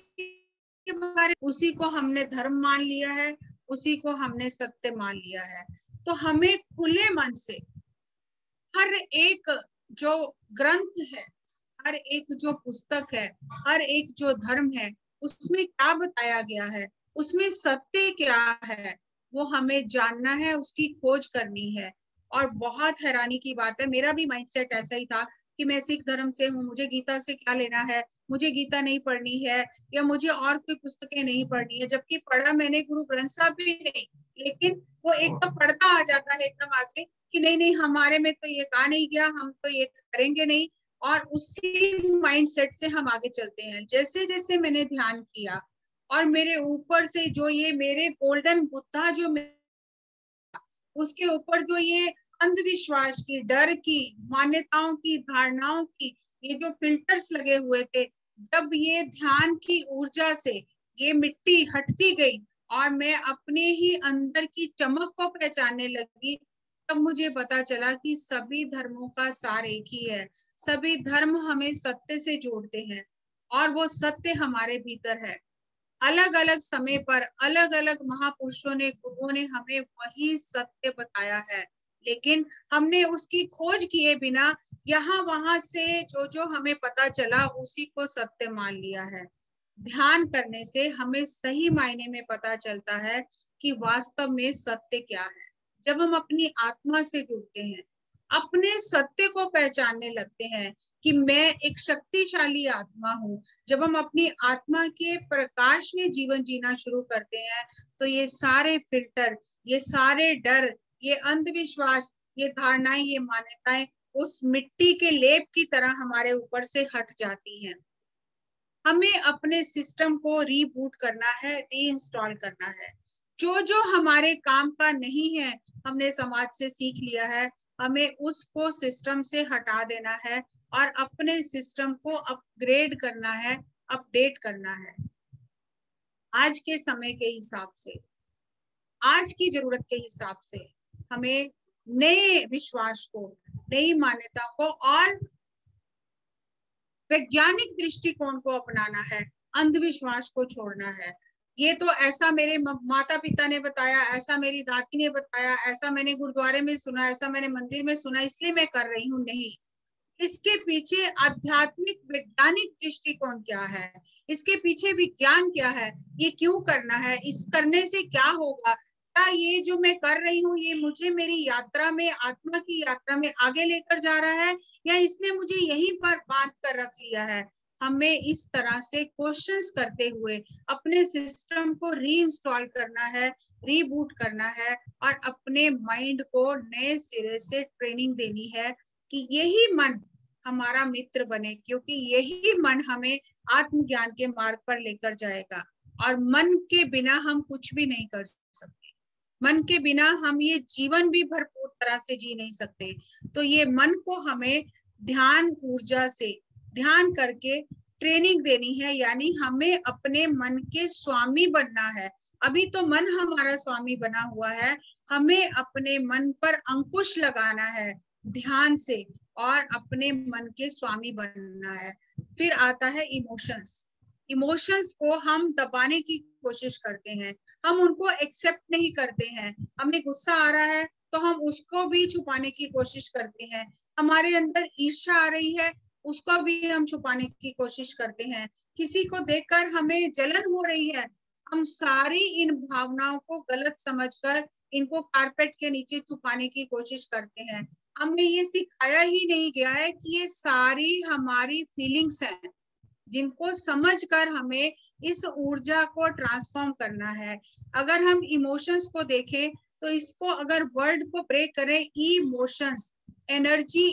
के बारे, उसी को हमने धर्म मान लिया है, उसी को हमने सत्य मान लिया है। तो हमें खुले मन से हर एक जो ग्रंथ है, हर एक जो पुस्तक है, हर एक जो धर्म है, उसमें क्या बताया गया है, उसमें सत्य क्या है, वो हमें जानना है, उसकी खोज करनी है। और बहुत हैरानी की बात है, मेरा भी माइंडसेट ऐसा ही था कि मैं सिख धर्म से हूँ, मुझे गीता से क्या लेना है, मुझे गीता नहीं पढ़नी है, या मुझे और कोई पुस्तकें नहीं पढ़नी है। जबकि पढ़ा मैंने गुरु ग्रंथ साहब भी नहीं, लेकिन वो एकदम पढ़ता आ जाता है एकदम आगे कि नहीं नहीं, हमारे में तो ये कहा नहीं गया, हम तो ये करेंगे नहीं। और उसी माइंडसेट से हम आगे चलते हैं। जैसे जैसे मैंने ध्यान किया और मेरे ऊपर से जो ये मेरे गोल्डन बुद्धा जो उसके ऊपर जो ये अंधविश्वास की, डर की, मान्यताओं की, धारणाओं की ये जो फिल्टर्स लगे हुए थे, जब ये ध्यान की ऊर्जा से ये मिट्टी हटती गई और मैं अपने ही अंदर की चमक को पहचानने लगी, तब मुझे पता चला कि सभी धर्मों का सार एक ही है। सभी धर्म हमें सत्य से जोड़ते हैं और वो सत्य हमारे भीतर है। अलग अलग समय पर अलग अलग महापुरुषों ने, गुरुओं ने हमें वही सत्य बताया है, लेकिन हमने उसकी खोज किए बिना यहाँ वहां से जो जो हमें पता चला उसी को सत्य मान लिया है। ध्यान करने से हमें सही मायने में पता चलता है कि वास्तव में सत्य क्या है। जब हम अपनी आत्मा से जुड़ते हैं, अपने सत्य को पहचानने लगते हैं कि मैं एक शक्तिशाली आत्मा हूँ, जब हम अपनी आत्मा के प्रकाश में जीवन जीना शुरू करते हैं, तो ये सारे फिल्टर, ये सारे डर, ये अंधविश्वास, ये धारणाएं, ये मान्यताएं उस मिट्टी के लेप की तरह हमारे ऊपर से हट जाती हैं। हमें अपने सिस्टम को रीबूट करना है, रीइंस्टॉल करना है। जो जो हमारे काम का नहीं है, हमने समाज से सीख लिया है, हमें उसको सिस्टम से हटा देना है और अपने सिस्टम को अपग्रेड करना है, अपडेट करना है आज के समय के हिसाब से, आज की जरूरत के हिसाब से। हमें नए विश्वास को, नई मान्यता को और वैज्ञानिक दृष्टिकोण को अपनाना है, अंधविश्वास को छोड़ना है। ये तो ऐसा मेरे माता पिता ने बताया, ऐसा मेरी दादी ने बताया, ऐसा मैंने गुरुद्वारे में सुना, ऐसा मैंने मंदिर में सुना इसलिए मैं कर रही हूँ, नहीं। इसके पीछे आध्यात्मिक वैज्ञानिक दृष्टिकोण क्या है, इसके पीछे विज्ञान क्या है, ये क्यों करना है, इस करने से क्या होगा, क्या ये जो मैं कर रही हूँ ये मुझे मेरी यात्रा में, आत्मा की यात्रा में आगे लेकर जा रहा है, या इसने मुझे यहीं पर बांध कर रख लिया है। हमें इस तरह से क्वेश्चंस करते हुए अपने सिस्टम को रीइंस्टॉल करना है, रीबूट करना है, और अपने माइंड को नए सिरे से ट्रेनिंग देनी है कि यही मन हमारा मित्र बने, क्योंकि यही मन हमें आत्मज्ञान के मार्ग पर लेकर जाएगा। और मन के बिना हम कुछ भी नहीं कर सकते, मन के बिना हम ये जीवन भी भरपूर तरह से जी नहीं सकते। तो ये मन को हमें ध्यान ऊर्जा से ध्यान करके ट्रेनिंग देनी है, यानी हमें अपने मन के स्वामी बनना है। अभी तो मन हमारा स्वामी बना हुआ है, हमें अपने मन पर अंकुश लगाना है ध्यान से और अपने मन के स्वामी बनना है। फिर आता है इमोशंस। इमोशंस को हम दबाने की कोशिश करते हैं, हम उनको एक्सेप्ट नहीं करते हैं। हमें गुस्सा आ रहा है तो हम उसको भी छुपाने की कोशिश करते हैं, हमारे अंदर ईर्ष्या आ रही है उसको भी हम छुपाने की कोशिश करते हैं, किसी को देखकर हमें जलन हो रही है, हम सारी इन भावनाओं को गलत समझकर इनको कारपेट के नीचे छुपाने की कोशिश करते हैं। हमें ये सिखाया ही नहीं गया है कि ये सारी हमारी फीलिंग्स हैं, जिनको समझकर हमें इस ऊर्जा को ट्रांसफॉर्म करना है। अगर हम इमोशंस को देखें तो इसको अगर वर्ड को ब्रेक करें, इमोशंस, एनर्जी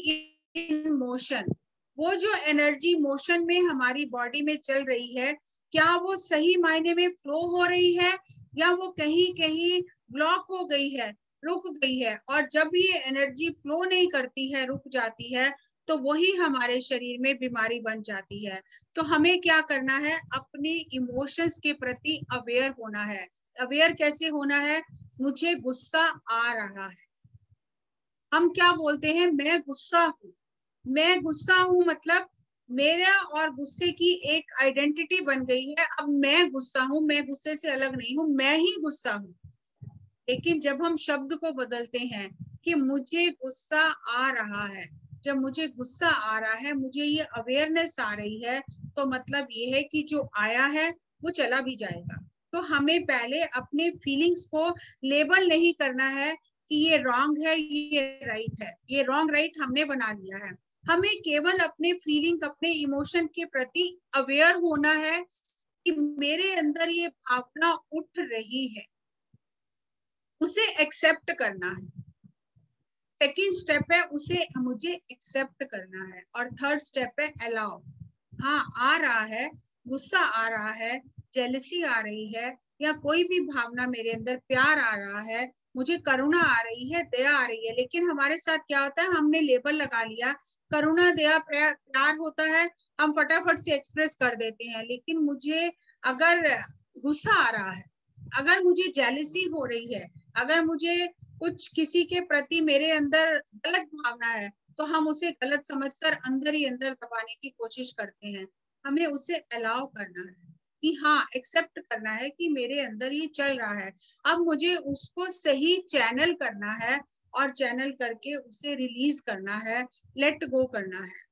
इन मोशन, वो जो एनर्जी मोशन में हमारी बॉडी में चल रही है, क्या वो सही मायने में फ्लो हो रही है या वो कहीं कहीं ब्लॉक हो गई है, रुक गई है। और जब ये एनर्जी फ्लो नहीं करती है, रुक जाती है, तो वही हमारे शरीर में बीमारी बन जाती है। तो हमें क्या करना है, अपने इमोशंस के प्रति अवेयर होना है। अवेयर कैसे होना है, मुझे गुस्सा आ रहा है, हम क्या बोलते हैं, मैं गुस्सा हूँ, मैं गुस्सा हूँ, मतलब मेरा और गुस्से की एक आइडेंटिटी बन गई है। अब मैं गुस्सा हूँ, मैं गुस्से से अलग नहीं हूँ, मैं ही गुस्सा हूँ। लेकिन जब हम शब्द को बदलते हैं कि मुझे गुस्सा आ रहा है, जब मुझे गुस्सा आ रहा है, मुझे ये अवेयरनेस आ रही है, तो मतलब ये है कि जो आया है वो चला भी जाएगा। तो हमें पहले अपने फीलिंग्स को लेबल नहीं करना है कि ये रॉन्ग है, ये राइट है, ये रॉन्ग राइट हमने बना लिया है। हमें केवल अपने फीलिंग, अपने इमोशन के प्रति अवेयर होना है कि मेरे अंदर ये भावना उठ रही है, उसे एक्सेप्ट करना है। सेकंड स्टेप है उसे मुझे एक्सेप्ट करना है, और थर्ड स्टेप है अलाउ। हाँ, आ रहा है, गुस्सा आ रहा है, जेलसी आ रही है, या कोई भी भावना मेरे अंदर, प्यार आ रहा है, मुझे करुणा आ रही है, दया आ रही है। लेकिन हमारे साथ क्या होता है, हमने लेबल लगा लिया, करुणा, दया, प्यार होता है, हम फटाफट से एक्सप्रेस कर देते हैं। लेकिन मुझे अगर गुस्सा आ रहा है, अगर मुझे जेलसी हो रही है, अगर मुझे कुछ किसी के प्रति मेरे अंदर गलत भावना है, तो हम उसे गलत समझकर अंदर ही अंदर दबाने की कोशिश करते हैं। हमें उसे अलाउ करना है कि हाँ, एक्सेप्ट करना है कि मेरे अंदर ये चल रहा है, अब मुझे उसको सही चैनल करना है, और चैनल करके उसे रिलीज करना है, लेट गो करना है।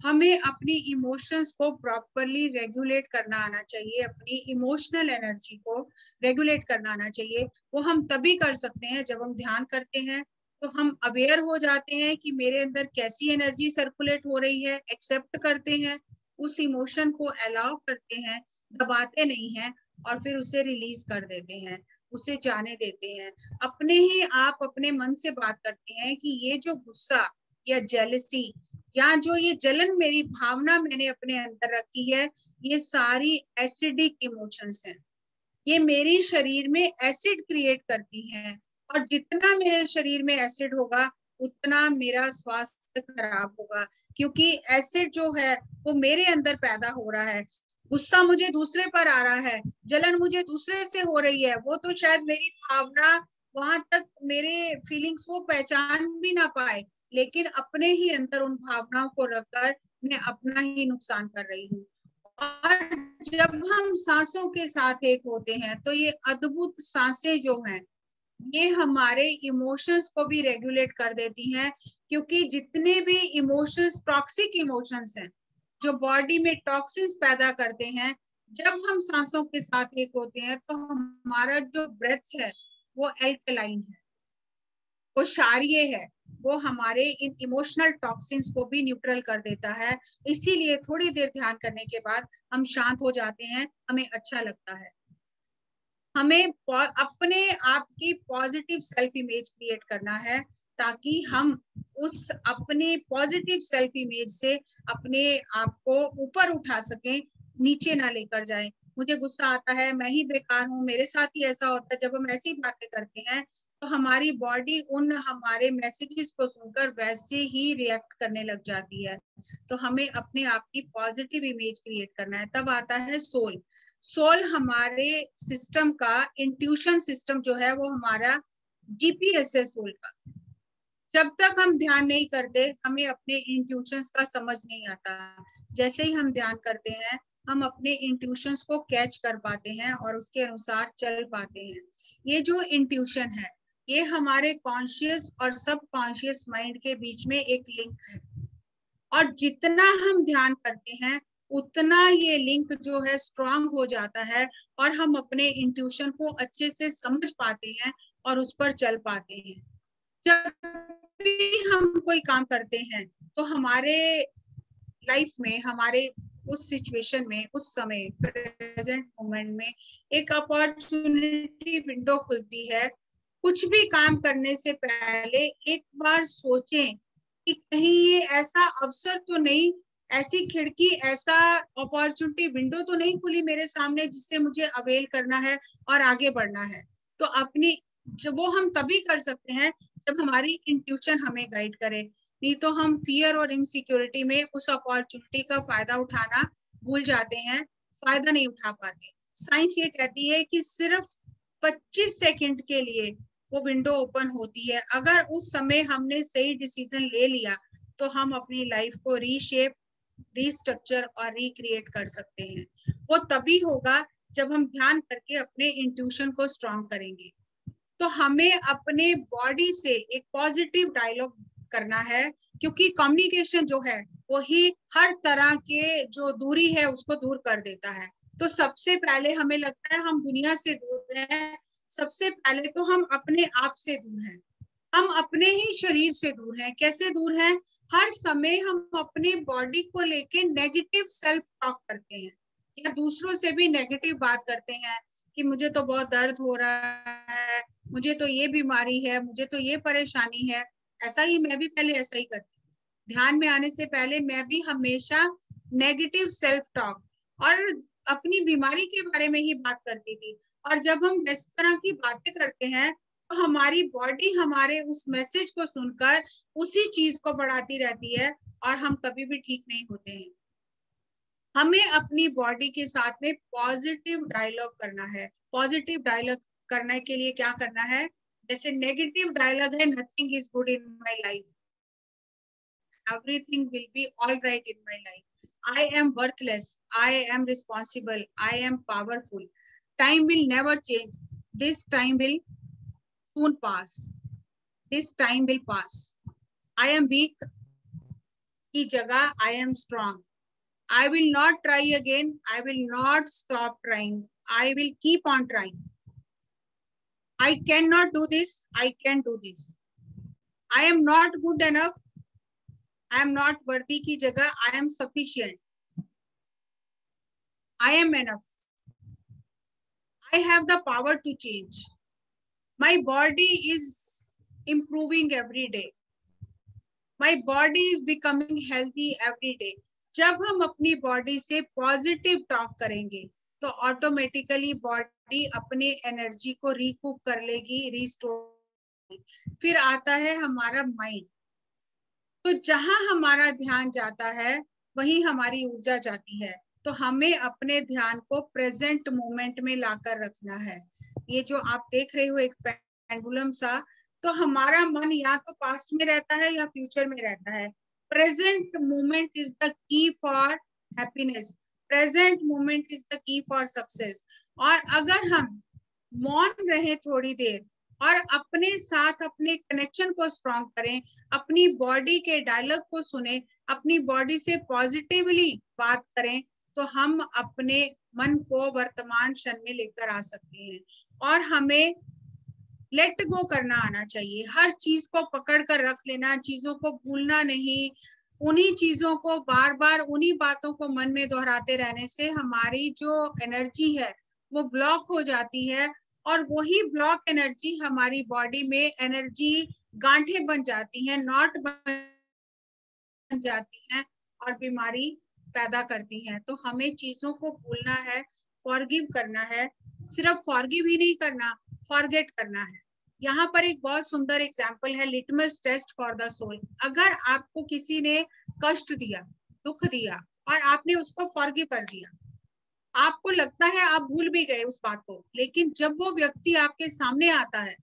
हमें अपनी इमोशंस को प्रॉपरली रेगुलेट करना आना चाहिए, अपनी इमोशनल एनर्जी को रेगुलेट करना आना चाहिए। वो हम तभी कर सकते हैं जब हम ध्यान करते हैं, तो हम अवेयर हो जाते हैं कि मेरे अंदर कैसी एनर्जी सर्कुलेट हो रही है, एक्सेप्ट करते हैं, उस इमोशन को अलाउ करते हैं, दबाते नहीं हैं, और फिर उसे रिलीज कर देते हैं, उसे जाने देते हैं। अपने ही आप अपने मन से बात करते हैं कि ये जो गुस्सा या जेलसी या जो ये जलन मेरी भावना मैंने अपने अंदर रखी है, ये सारी एसिडिक इमोशंस हैं, ये मेरे शरीर में एसिड क्रिएट करती हैं, और जितना मेरे शरीर में एसिड होगा उतना मेरा स्वास्थ्य खराब होगा, क्योंकि एसिड जो है वो मेरे अंदर पैदा हो रहा है। गुस्सा मुझे दूसरे पर आ रहा है, जलन मुझे दूसरे से हो रही है, वो तो शायद मेरी भावना वहां तक, मेरे फीलिंग्स वो पहचान भी ना पाए, लेकिन अपने ही अंदर उन भावनाओं को रखकर मैं अपना ही नुकसान कर रही हूँ। और जब हम सांसों के साथ एक होते हैं तो ये अद्भुत सांसें जो हैं ये हमारे इमोशंस को भी रेगुलेट कर देती हैं, क्योंकि जितने भी इमोशंस टॉक्सिक इमोशंस हैं जो बॉडी में टॉक्सिन्स पैदा करते हैं, जब हम सांसों के साथ एक होते हैं तो हमारा जो ब्रेथ है वो एल्कलाइन है, वो क्षारीय है, वो हमारे इन इमोशनल टॉक्सिन्स को भी न्यूट्रल कर देता है। इसीलिए थोड़ी देर ध्यान करने के बाद हम शांत हो जाते हैं, हमें अच्छा लगता है। हमें अपने आप की पॉजिटिव सेल्फ इमेज क्रिएट करना है ताकि हम उस अपने पॉजिटिव सेल्फ इमेज से अपने आप को ऊपर उठा सकें, नीचे ना लेकर जाएं। मुझे गुस्सा आता है, मैं ही बेकार हूँ, मेरे साथ ही ऐसा होता है। जब हम ऐसी बातें करते हैं तो हमारी बॉडी उन हमारे मैसेजेस को सुनकर वैसे ही रिएक्ट करने लग जाती है। तो हमें अपने आप की पॉजिटिव इमेज क्रिएट करना है। तब आता है सोल। सोल हमारे सिस्टम का इंट्यूशन सिस्टम जो है वो हमारा जीपीएस है सोल का। जब तक हम ध्यान नहीं करते हमें अपने इंट्यूशंस का समझ नहीं आता। जैसे ही हम ध्यान करते हैं हम अपने इंट्यूशंस को कैच कर पाते हैं और उसके अनुसार चल पाते हैं। ये जो इंट्यूशन है ये हमारे कॉन्शियस और सबकॉन्शियस माइंड के बीच में एक लिंक है, और जितना हम ध्यान करते हैं उतना ये लिंक जो है स्ट्रांग हो जाता है और हम अपने इंट्यूशन को अच्छे से समझ पाते हैं और उस पर चल पाते हैं। जब भी हम कोई काम करते हैं तो हमारे लाइफ में, हमारे उस सिचुएशन में, उस समय प्रेजेंट मोमेंट में एक अपॉर्चुनिटी विंडो खुलती है। कुछ भी काम करने से पहले एक बार सोचें कि कहीं ये ऐसा अवसर तो नहीं, ऐसी खिड़की, ऐसा अपॉर्चुनिटी विंडो तो नहीं खुली मेरे सामने जिससे मुझे अवेल करना है और आगे बढ़ना है। तो अपनी जब वो हम तभी कर सकते हैं जब हमारी इंट्यूशन हमें गाइड करे, नहीं तो हम फियर और इनसिक्योरिटी में उस अपॉर्चुनिटी का फायदा उठाना भूल जाते हैं, फायदा नहीं उठा पाते। साइंस ये कहती है कि सिर्फ 25 सेकंड के लिए वो विंडो ओपन होती है। अगर उस समय हमने सही डिसीजन ले लिया तो हम अपनी लाइफ को रीशेप, रीस्ट्रक्चर और रिक्रिएट कर सकते हैं। वो तभी होगा जब हम ध्यान करके अपने इंट्यूशन को स्ट्रॉन्ग करेंगे। तो हमें अपने बॉडी से एक पॉजिटिव डायलॉग करना है, क्योंकि कम्युनिकेशन जो है वो ही हर तरह के जो दूरी है उसको दूर कर देता है। तो सबसे पहले हमें लगता है हम दुनिया से दूर हैं, सबसे पहले तो हम अपने आप से दूर हैं, हम अपने ही शरीर से दूर हैं। कैसे दूर हैं? हर समय हम अपने बॉडी को लेके नेगेटिव सेल्फ टॉक करते हैं या दूसरों से भी नेगेटिव बात करते हैं कि मुझे तो बहुत दर्द हो रहा है, मुझे तो ये बीमारी है, मुझे तो ये परेशानी है। ऐसा ही मैं भी पहले ऐसा ही करती थी। ध्यान में आने से पहले मैं भी हमेशा नेगेटिव सेल्फ टॉक और अपनी बीमारी के बारे में ही बात करती थी। और जब हम इस तरह की बातें करते हैं तो हमारी बॉडी हमारे उस मैसेज को सुनकर उसी चीज को बढ़ाती रहती है और हम कभी भी ठीक नहीं होते हैं। हमें अपनी बॉडी के साथ में पॉजिटिव डायलॉग करना है। पॉजिटिव डायलॉग करने के लिए क्या करना है? जैसे नेगेटिव डायलॉग है, nothing is good in my life, everything will be all right in my life, I am worthless, I am responsible, I am powerful, time will never change, this time will soon pass, this time will pass, I am weak की जगह I am strong, I will not try again, I will not stop trying, I will keep on trying, I cannot do this, I can do this, I am not good enough, I am not worthy की जगह I am sufficient, I am enough, I have the power to change, my body is improving every day, my body is becoming healthy every day। जब हम अपनी बॉडी से पॉजिटिव टॉक करेंगे तो ऑटोमेटिकली बॉडी अपने एनर्जी को रिकूप कर लेगी, रिस्टोर। फिर आता है हमारा माइंड। तो जहां हमारा ध्यान जाता है वहीं हमारी ऊर्जा जाती है। तो हमें अपने ध्यान को प्रेजेंट मोमेंट में लाकर रखना है। ये जो आप देख रहे हो एक पेंडुलम सा, तो हमारा मन या तो पास्ट में रहता है या फ्यूचर में रहता है। Present moment is the key for happiness. Present moment is the key for success. और अगर हम मौन रहे थोड़ी देर और अपने साथ अपने कनेक्शन को स्ट्रॉन्ग करें, अपनी बॉडी के डायलॉग को सुने, अपनी बॉडी से पॉजिटिवली बात करें, तो हम अपने मन को वर्तमान क्षण में लेकर आ सकते हैं। और हमें लेट गो करना आना चाहिए, हर चीज को पकड़ कर रख लेना, चीजों को भूलना नहीं। उन्हीं चीजों को बार बार, उन्हीं बातों को मन में दोहराते रहने से हमारी जो एनर्जी है वो ब्लॉक हो जाती है, और वही ब्लॉक एनर्जी हमारी बॉडी में एनर्जी गांठें बन जाती हैं, नॉट बन जाती हैं और बीमारी पैदा करती हैं। तो हमें चीजों को भूलना है, फॉरगिव करना है, सिर्फ फॉरगिव ही नहीं करना, फॉरगेट करना है। यहाँ पर एक बहुत सुंदर एग्जाम्पल है, litmus test for the soul. अगर आपको किसी ने कष्ट दिया, दुख दिया, और आपने उसको फॉरगिव कर दिया, आपको लगता है आप भूल भी गए उस बात को, लेकिन जब वो व्यक्ति आपके सामने आता है,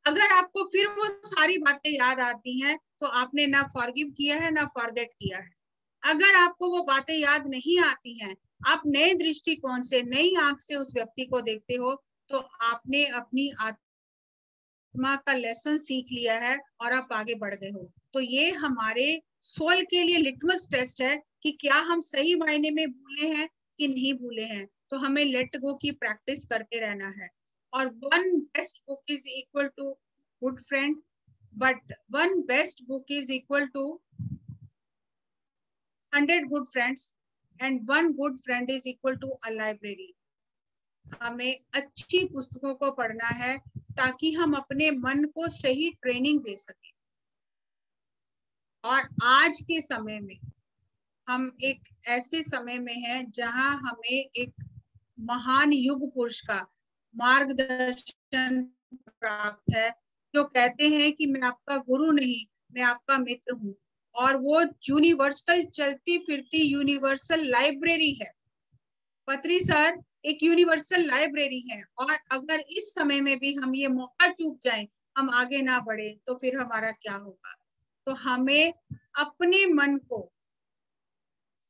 अगर आपको फिर वो सारी बातें याद आती हैं, तो आपने ना फॉरगिव किया है ना फॉरगेट किया है। अगर आपको वो बातें याद नहीं आती हैं, आप नए दृष्टिकोण से, नई आंख से उस व्यक्ति को देखते हो, तो आपने अपनी आत्मा का लेसन सीख लिया है और आप आगे बढ़ गए हो। तो ये हमारे सोल के लिए लिटमस टेस्ट है कि क्या हम सही मायने में भूले हैं कि नहीं भूले हैं। तो हमें लेट गो की प्रैक्टिस करते रहना है। और one best book is equal to good friend, but one best book is equal to 100 good friends and one good friend is equal to a library। हमें अच्छी पुस्तकों को पढ़ना है ताकि हम अपने मन को सही ट्रेनिंग दे सकें। और आज के समय में हम एक ऐसे समय में हैं जहां हमें एक महान युग पुरुष का मार्गदर्शन प्राप्त है, जो कहते हैं कि मैं आपका गुरु नहीं, मैं आपका मित्र हूँ। और वो यूनिवर्सल, चलती फिरती यूनिवर्सल लाइब्रेरी है। पत्री सर एक यूनिवर्सल लाइब्रेरी है, और अगर इस समय में भी हम ये मौका चूक जाएं, हम आगे ना बढ़े, तो फिर हमारा क्या होगा। तो हमें अपने मन को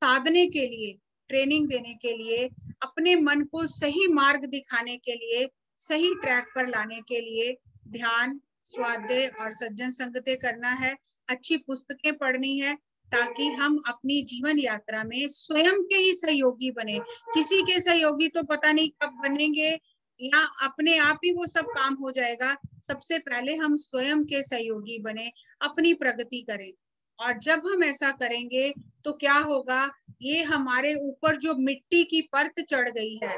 साधने के लिए, ट्रेनिंग देने के लिए, अपने मन को सही मार्ग दिखाने के लिए, सही ट्रैक पर लाने के लिए ध्यान, स्वाध्याय और सज्जन संगति करना है, अच्छी पुस्तकें पढ़नी है, ताकि हम अपनी जीवन यात्रा में स्वयं के ही सहयोगी बने। किसी के सहयोगी तो पता नहीं कब बनेंगे, या अपने आप ही वो सब काम हो जाएगा। सबसे पहले हम स्वयं के सहयोगी बने, अपनी प्रगति करें। और जब हम ऐसा करेंगे तो क्या होगा, ये हमारे ऊपर जो मिट्टी की परत चढ़ गई है,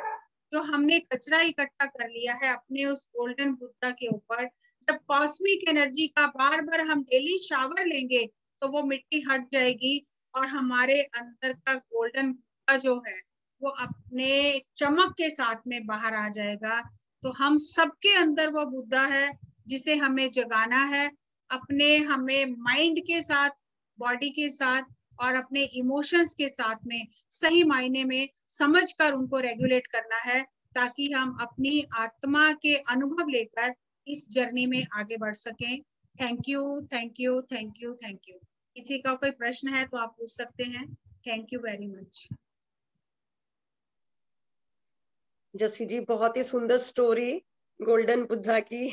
जो हमने कचरा इकट्ठा कर लिया है अपने उस गोल्डन बुद्धा के ऊपर, जब कॉस्मिक एनर्जी का बार बार हम डेली शावर लेंगे, तो वो मिट्टी हट जाएगी और हमारे अंदर का गोल्डन बुद्धा जो है वो अपने चमक के साथ में बाहर आ जाएगा। तो हम सबके अंदर वो बुद्धा है जिसे हमें जगाना है। अपने हमें माइंड के साथ, बॉडी के साथ और अपने इमोशंस के साथ में सही मायने में समझकर उनको रेगुलेट करना है, ताकि हम अपनी आत्मा के अनुभव लेकर इस जर्नी में आगे बढ़ सकें। Thank you, thank you, thank you, thank you. किसी का कोई प्रश्न है तो आप पूछ सकते हैं। Thank you very much. Jassi ji, बहुत ही सुंदर स्टोरी गोल्डन बुद्धा की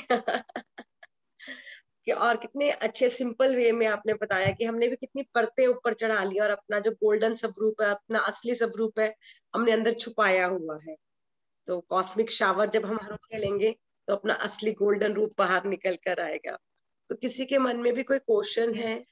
कि और कितने अच्छे सिंपल वे में आपने बताया कि हमने भी कितनी परतें ऊपर चढ़ा ली और अपना जो गोल्डन स्वरूप है, अपना असली स्वरूप है, हमने अंदर छुपाया हुआ है। तो कॉस्मिक शावर जब हम हर रोज लेंगे तो अपना असली गोल्डन रूप बाहर निकल कर आएगा। तो किसी के मन में भी कोई क्वेश्चन है?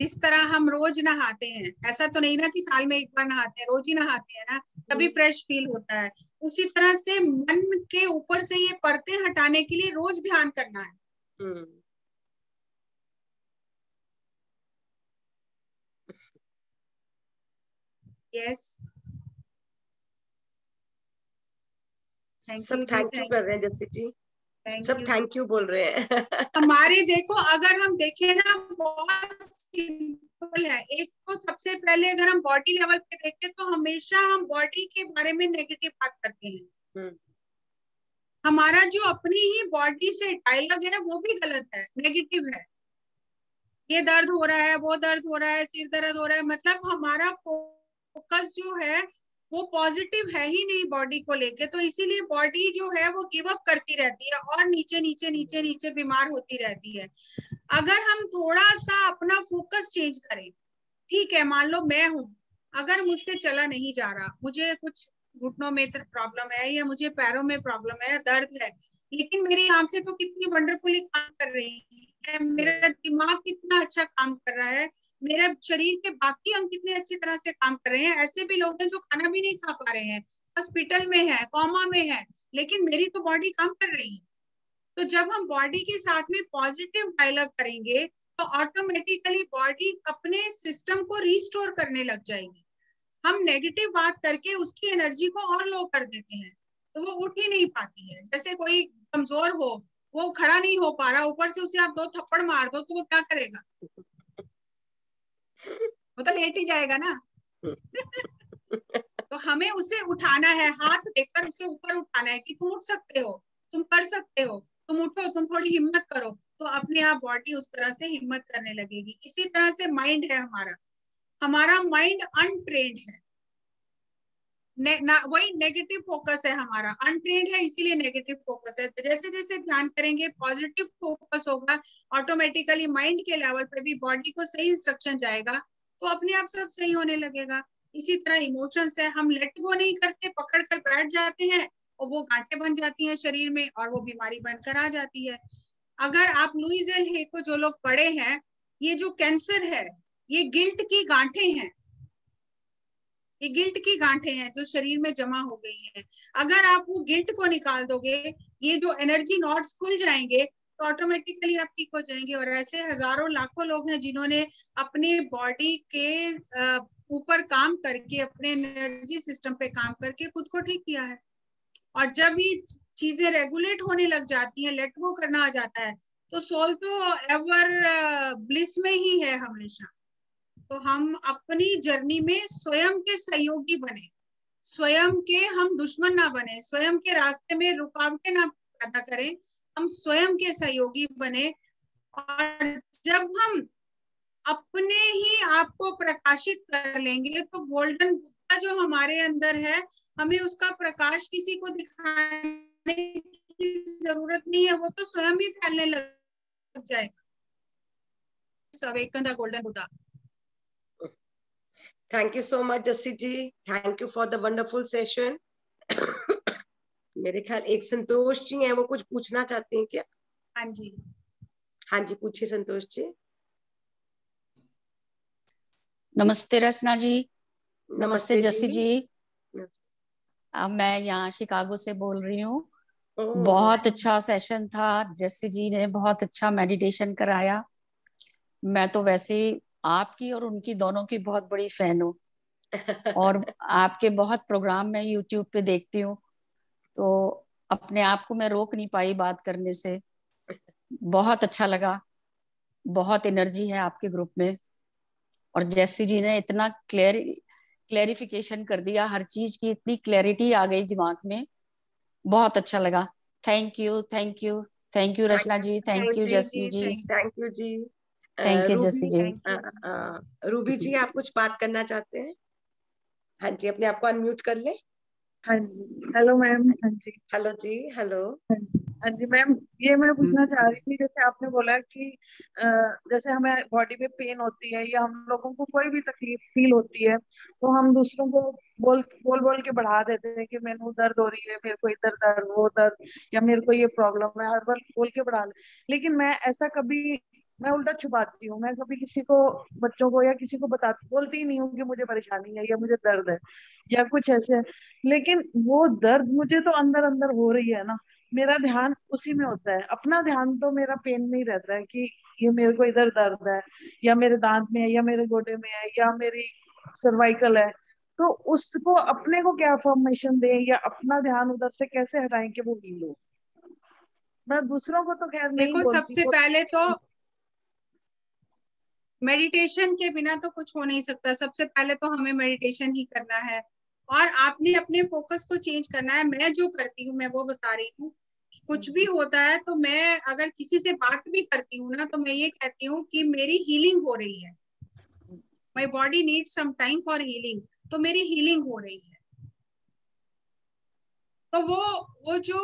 इस तरह हम रोज नहाते हैं, ऐसा तो नहीं ना कि साल में एक बार नहाते हैं, रोज ही नहाते हैं ना, तभी फ्रेश फील होता है। उसी तरह से मन के ऊपर से ये परतें हटाने के लिए रोज ध्यान करना है। यस, सब थैंक यू कर रहे हैं जस्सी जी, सब थैंक यू बोल रहे हैं। हमारे देखो, अगर हम देखें ना, बहुत सिंपल है। एक तो सबसे पहले अगर हम बॉडी लेवल पे देखें तो हमेशा हम बॉडी के बारे में नेगेटिव बात करते हैं। हमारा जो अपनी ही बॉडी से डायलॉग है वो भी गलत है, नेगेटिव है। ये दर्द हो रहा है, वो दर्द हो रहा है, सिर दर्द हो रहा है, मतलब हमारा फोकस जो है वो पॉजिटिव है ही नहीं बॉडी को लेके। तो इसीलिए बॉडी जो है वो गिव अप करती रहती है और नीचे नीचे नीचे नीचे बीमार होती रहती है। अगर हम थोड़ा सा अपना फोकस चेंज करें, ठीक है, मान लो मैं हूं, अगर मुझसे चला नहीं जा रहा, मुझे कुछ घुटनों में प्रॉब्लम है या मुझे पैरों में प्रॉब्लम है, दर्द है, लेकिन मेरी आंखें तो कितनी वंडरफुली काम कर रही है, मेरा दिमाग कितना अच्छा काम कर रहा है, मेरे शरीर के बाकी अंग कितने अच्छी तरह से काम कर रहे हैं। ऐसे भी लोग हैं जो खाना भी नहीं खा पा रहे हैं, हॉस्पिटल में है, कोमा में है, लेकिन मेरी तो बॉडी काम कर रही है। तो जब हम बॉडी के साथ में पॉजिटिव डायलॉग करेंगे तो ऑटोमेटिकली बॉडी अपने सिस्टम को रिस्टोर करने लग जाएगी। हम नेगेटिव बात करके उसकी एनर्जी को और लो कर देते हैं, तो वो उठ ही नहीं पाती है। जैसे कोई कमजोर हो, वो खड़ा नहीं हो पा रहा, ऊपर से उसे आप 2 थप्पड़ मार दो तो वो क्या करेगा? वो तो लेट ही जाएगा ना। तो हमें उसे उठाना है, हाथ देकर उसे ऊपर उठाना है कि तुम उठ सकते हो, तुम कर सकते हो, तुम उठो, तुम थोड़ी हिम्मत करो, तो अपने आप बॉडी उस तरह से हिम्मत करने लगेगी। इसी तरह से माइंड है हमारा माइंड अनट्रेन्ड है, वही नेगेटिव फोकस है हमारा, अनट्रेन्ड है इसीलिए नेगेटिव फोकस है। जैसे जैसे ध्यान करेंगे पॉजिटिव फोकस होगा, ऑटोमेटिकली माइंड के लेवल पे भी बॉडी को सही इंस्ट्रक्शन जाएगा, तो अपने आप सब सही होने लगेगा। इसी तरह इमोशंस है, हम लेट गो नहीं करते, पकड़ कर बैठ जाते हैं और वो गांठें बन जाती हैं शरीर में और वो बीमारी बनकर आ जाती है। अगर आप लुइस एल हे को जो लोग पढ़े हैं, ये जो कैंसर है ये गिल्ट की गांठें हैं, ये गिल्ट की गांठें हैं जो शरीर में जमा हो गई हैं। अगर आप वो गिल्ट को निकाल दोगे, ये जो एनर्जी नॉड्स खुल जाएंगे तो ऑटोमेटिकली आप ठीक हो जाएंगे। और ऐसे हजारों लाखों लोग हैं जिन्होंने अपने बॉडी के ऊपर काम करके, अपने एनर्जी सिस्टम पे काम करके खुद को ठीक किया है। और जब ये चीजें रेगुलेट होने लग जाती हैं, लेट गो करना आ जाता है, तो सोल तो एवर ब्लिस में ही है हमेशा। तो हम अपनी जर्नी में स्वयं के सहयोगी बने, स्वयं के हम दुश्मन ना बने, स्वयं के रास्ते में रुकावटें ना पैदा करें, हम स्वयं के सहयोगी बने। और जब हम अपने ही आप को प्रकाशित कर लेंगे तो गोल्डन बुद्धा जो हमारे अंदर है, हमें उसका प्रकाश किसी को दिखाने की जरूरत नहीं है, वो तो स्वयं ही फैलने लग जाएगा। Awaken the golden Buddha. Thank you so much Jassi ji, thank you for the wonderful session. मेरे ख्याल एक संतोष जी हैं, वो कुछ पूछना चाहते हैं क्या? हाँ जी, हाँ जी, पूछिए संतोष जी। नमस्ते रचना जी। नमस्ते जस्सी जी। मैं यहाँ शिकागो से बोल रही हूँ। बहुत अच्छा सेशन था, जस्सी जी ने बहुत अच्छा मेडिटेशन कराया। मैं तो वैसे आपकी और उनकी दोनों की बहुत बड़ी फैन हूँ और आपके बहुत प्रोग्राम मैं यूट्यूब पे देखती हूँ, तो अपने आप को मैं रोक नहीं पाई बात करने से। बहुत अच्छा लगा, बहुत एनर्जी है आपके ग्रुप में। और जैसी जी ने इतना क्लेरिफिकेशन कर दिया, हर चीज की इतनी क्लैरिटी आ गई दिमाग में, बहुत अच्छा लगा। Thank you, thank you, thank you Rachna ji, thank you Jassi ji, thank you ji, thank you Jassi ji. Ruby ji, आप कुछ बात करना चाहते हैं? हाँ जी, अपने आप को अनम्यूट कर ले। हाँ जी, हेलो मैम। हाँ जी, हेलो जी, हेलो। हाँ जी मैम, ये मैं पूछना चाह रही थी, जैसे आपने बोला कि जैसे हमें बॉडी में पेन होती है या हम लोगों को कोई भी तकलीफ फील होती है तो हम दूसरों को बोल बोल बोल के बढ़ा देते हैं कि मेरे को दर्द हो रही है, मेरे को इधर दर्द, वो दर्द, या मेरे को ये प्रॉब्लम है, हर बार बोल के बढ़ा ले। लेकिन मैं ऐसा कभी, मैं उल्टा छुपाती हूँ। मैं कभी किसी को, बच्चों को या किसी को बोलती ही नहीं हूँ कि मुझे परेशानी है या मुझे दर्द है या कुछ ऐसे। लेकिन वो दर्द मुझे तो अंदर अंदर हो रही है ना, मेरा ध्यान उसी में होता है। अपना ध्यान तो मेरा पेन में ही रहता है कि ये मेरे को इधर दर्द है या मेरे दांत में है या मेरे गोडे में है या मेरी सर्वाइकल है। तो उसको अपने को क्या फॉर्मेशन दें या अपना ध्यान उधर से कैसे हटाएं कि वो हील हो। मैं दूसरों को तो खैर नहीं देखो बोलती। सबसे पहले तो मेडिटेशन के बिना तो कुछ हो नहीं सकता। सबसे पहले तो हमें मेडिटेशन ही करना है और आपने अपने फोकस को चेंज करना है। मैं जो करती हूँ मैं वो बता रही हूँ कुछ भी होता है तो मैं अगर किसी से बात भी करती हूँ ना, तो मैं ये कहती हूँ कि मेरी हीलिंग हो रही है, my body need some time for healing, तो मेरी हीलिंग हो रही है। तो वो जो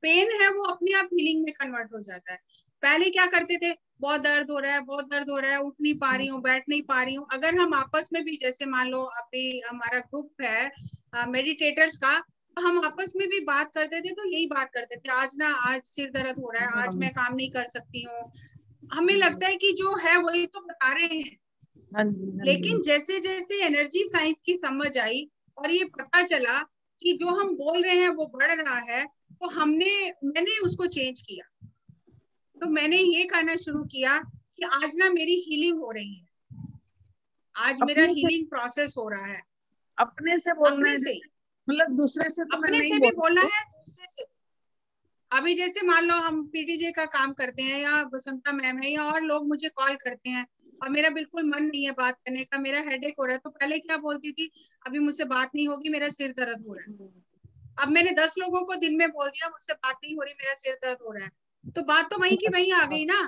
पेन है वो अपने आप हीलिंग में कन्वर्ट हो जाता है। पहले क्या करते थे, बहुत दर्द हो रहा है, बहुत दर्द हो रहा है, उठ नहीं पा रही हूँ, बैठ नहीं पा रही हूँ। अगर हम आपस में भी, जैसे मान लो अभी हमारा ग्रुप है मेडिटेटर्स का, तो हम आपस में भी बात करते थे, तो यही बात करते थे, आज सिर दर्द हो रहा है, आज मैं काम नहीं कर सकती हूँ। हमें लगता है कि जो है वही तो बता रहे हैं। हाँ जी, हाँ लेकिन जी। जैसे जैसे एनर्जी साइंस की समझ आई और ये पता चला कि जो हम बोल रहे हैं वो बढ़ रहा है, तो मैंने उसको चेंज किया। तो मैंने ये कहना शुरू किया कि आज ना मेरी हीलिंग हो रही है, आज मेरा अपने से हीलिंग प्रोसेस हो रहा है। अपने से बोलना अपने है, से, मतलब दूसरे से तो मैं अपने नहीं से भी बोलना बोलती। है, दूसरे से। अभी जैसे मान लो हम पीटीजे का काम करते हैं, या बसंता मैम है, या और लोग मुझे कॉल करते हैं और मेरा बिल्कुल मन नहीं है बात करने का, मेरा हेडेक हो रहा है, तो पहले क्या बोलती थी, अभी मुझसे बात नहीं होगी, मेरा सिर दर्द हो रहा है। अब मैंने 10 लोगों को दिन में बोल दिया मुझसे बात नहीं हो रही, मेरा सिर दर्द हो रहा है, तो बात तो वहीं की वहीं आ गई ना।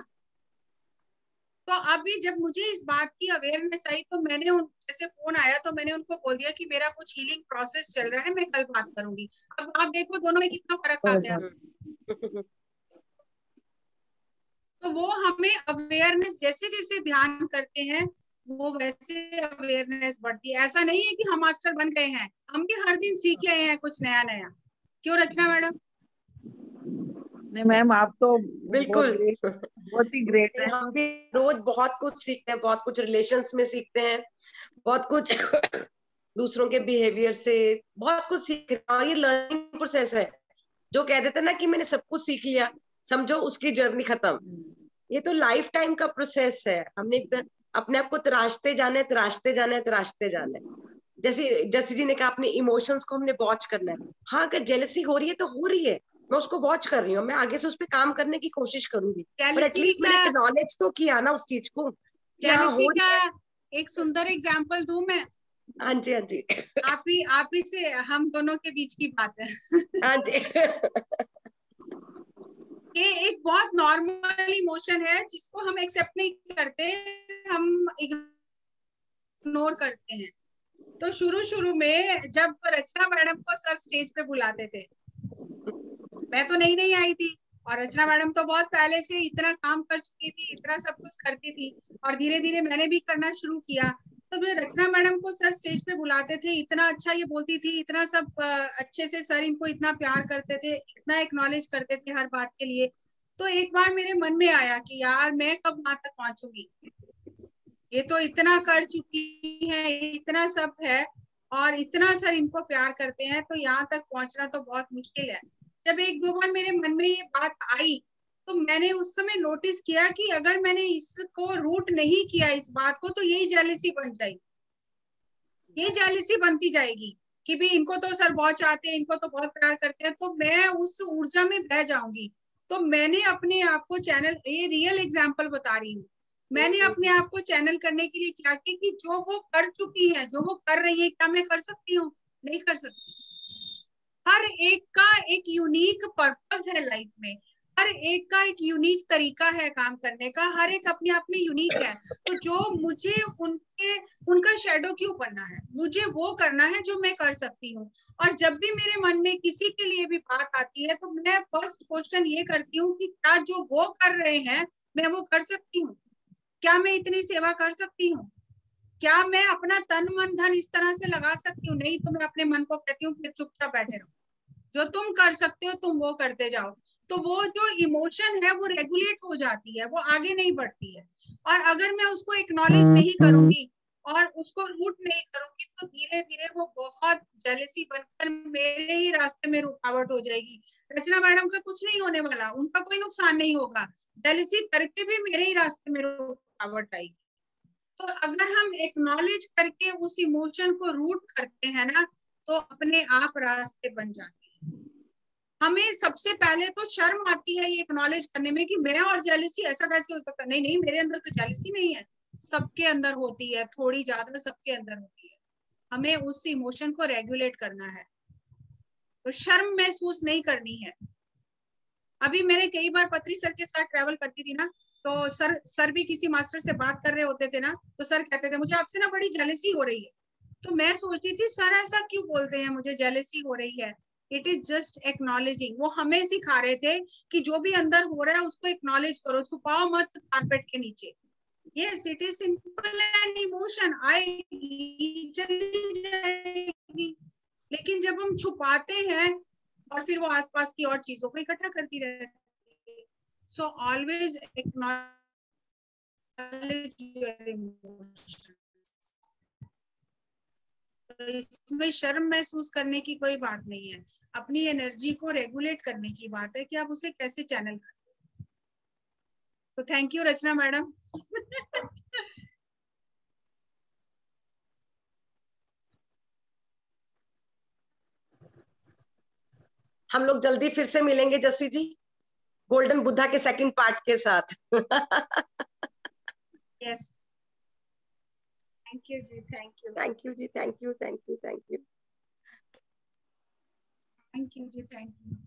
तो अभी जब मुझे इस बात की अवेयरनेस आई, तो मैंने जैसे फोन आया तो मैंने उनको बोल दिया कि मेरा कुछ हीलिंग प्रोसेस चल रहा है, मैं कल बात करूंगी। अब आप देखो दोनों में कितना फर्क आ गया। तो वो हमें अवेयरनेस जैसे जैसे ध्यान करते हैं वो वैसे अवेयरनेस बढ़ती है। ऐसा नहीं है कि हम मास्टर बन गए हैं, हम भी हर दिन सीख रहे हैं कुछ नया नया। क्यों रचना मैडम? नहीं मैम, आप तो बिल्कुल। बहुत ही ग्रेट है। हम भी रोज बहुत कुछ सीखते हैं, बहुत कुछ रिलेशंस में सीखते हैं, बहुत कुछ दूसरों के बिहेवियर से बहुत कुछ सीख रहे हैं। ये लर्निंग प्रोसेस है। जो कह देते ना कि मैंने सब कुछ सीख लिया, समझो उसकी जर्नी खत्म। ये तो लाइफ टाइम का प्रोसेस है। हमने अपने आप को तराशते जाना है, तराशते जाना है, तराशते जाना है। जैसे जैसे जी ने कहा, अपने इमोशंस को हमने वॉच करना है। हाँ, अगर जेलसी हो रही है तो हो रही है, मैं उसको वॉच कर रही हूँ, मैं आगे से उस पर काम करने की कोशिश करूंगी, पर जेलसी एटलीस्ट का मैंने एक्नॉलेज तो किया ना उस चीज को, क्या जेलसी हो का रही है। एक सुंदर एग्जाम्पल दूं मैं? हाँ जी, हाँ जी। आप ही से हम दोनों के बीच की बात है। हाँ जी। ये एक बहुत नॉर्मल इमोशन है जिसको हम एक्सेप्ट नहीं करते, हम इग्नोर करते हैं। तो शुरू शुरू में जब रचना मैडम को सर स्टेज पे बुलाते थे, मैं तो नई नई आई थी, और रचना मैडम तो बहुत पहले से इतना काम कर चुकी थी, इतना सब कुछ करती थी, और धीरे धीरे मैंने भी करना शुरू किया। तो मैं रचना मैडम को सर स्टेज पे बुलाते थे, इतना अच्छा ये बोलती थी, इतना सब अच्छे से सर इनको इतना प्यार करते थे, इतना एक्नॉलेज करते थे हर बात के लिए। तो एक बार मेरे मन में आया कि यार मैं कब वहां तक पहुंचूंगी, ये तो इतना कर चुकी है, इतना सब है, और इतना सर इनको प्यार करते हैं, तो यहाँ तक पहुंचना तो बहुत मुश्किल है। जब एक दो बार मेरे मन में ये बात आई, तो मैंने उस समय नोटिस किया कि अगर मैंने इसको रूट नहीं किया इस बात को, तो यही जेलसी बन जाएगी, ये जेलसी बनती जाएगी कि भी इनको तो सर बहुत चाहते हैं, इनको तो बहुत प्यार करते हैं, तो मैं उस ऊर्जा में बह जाऊंगी। तो मैंने अपने आप को चैनल, ये रियल एग्जाम्पल बता रही हूँ, मैंने अपने आप को चैनल करने के लिए क्या किया कि जो वो कर चुकी है, जो वो कर रही है, क्या मैं कर सकती हूँ? नहीं कर सकती। हर एक का एक यूनिक पर्पस है लाइफ में, हर एक का एक यूनिक तरीका है काम करने का, हर एक अपने आप में यूनिक है। तो जो मुझे उनका शेडो क्यों बनना है, मुझे वो करना है जो मैं कर सकती हूँ। और जब भी मेरे मन में किसी के लिए भी बात आती है, तो मैं फर्स्ट क्वेश्चन ये करती हूँ कि क्या जो वो कर रहे हैं मैं वो कर सकती हूँ? क्या मैं इतनी सेवा कर सकती हूँ? क्या मैं अपना तन मन धन इस तरह से लगा सकती हूँ? नहीं तो मैं अपने मन को कहती हूँ फिर चुपचाप बैठे रहो, जो तुम कर सकते हो तुम वो करते जाओ। तो वो जो इमोशन है वो रेगुलेट हो जाती है, वो आगे नहीं बढ़ती है। और अगर मैं उसको एक्नॉलेज नहीं करूंगी और उसको रूट नहीं करूंगी, तो धीरे धीरे वो बहुत जेलसी बनकर मेरे ही रास्ते में रुकावट हो जाएगी। रचना मैडम का कुछ नहीं होने वाला, उनका कोई नुकसान नहीं होगा, जेलसी करके भी मेरे ही रास्ते में रुकावट आएगी। तो अगर हम एक्नॉलेज करके उस इमोशन को रूट करते हैं ना, तो अपने आप रास्ते बन जाते हैं। हमें सबसे पहले तो शर्म आती है ये एक्नॉलेज करने में कि मैं और जेलसी ऐसा कैसे हो सकता है। नहीं नहीं, मेरे अंदर तो जेलसी नहीं है, सबके अंदर होती है, थोड़ी ज्यादा सबके अंदर होती है। हमें उस इमोशन को रेगुलेट करना है, तो शर्म महसूस नहीं करनी है। अभी मेरे कई बार पत्री सर के साथ ट्रेवल करती थी ना, तो सर भी किसी मास्टर से बात कर रहे होते थे ना, तो सर कहते थे मुझे आपसे ना बड़ी जेलसी हो रही है। तो मैं सोचती थी सर ऐसा क्यों बोलते हैं मुझे जेलसी हो रही है। It is just acknowledging. वो हमें सिखा रहे थे कि जो भी अंदर हो रहा है उसको एक्नॉलेज करो, छुपाओ मत कारपेट के नीचे। Yes, it is simple and emotion आएगी चली जाएगी, लेकिन जब हम छुपाते हैं और फिर वो आसपास की और चीजों को इकट्ठा करती रहती है। So always acknowledge your emotion. तो इसमें शर्म महसूस करने की कोई बात नहीं है, अपनी एनर्जी को रेगुलेट करने की बात है कि आप उसे कैसे चैनल करते हैं। तो थैंक यू रचना मैडम। हम लोग जल्दी फिर से मिलेंगे जस्सी जी, गोल्डन बुद्धा के सेकंड पार्ट के साथ। Yes, thank you ji, thank you, thank you ji, thank you, thank you, thank you, thank you ji, thank you.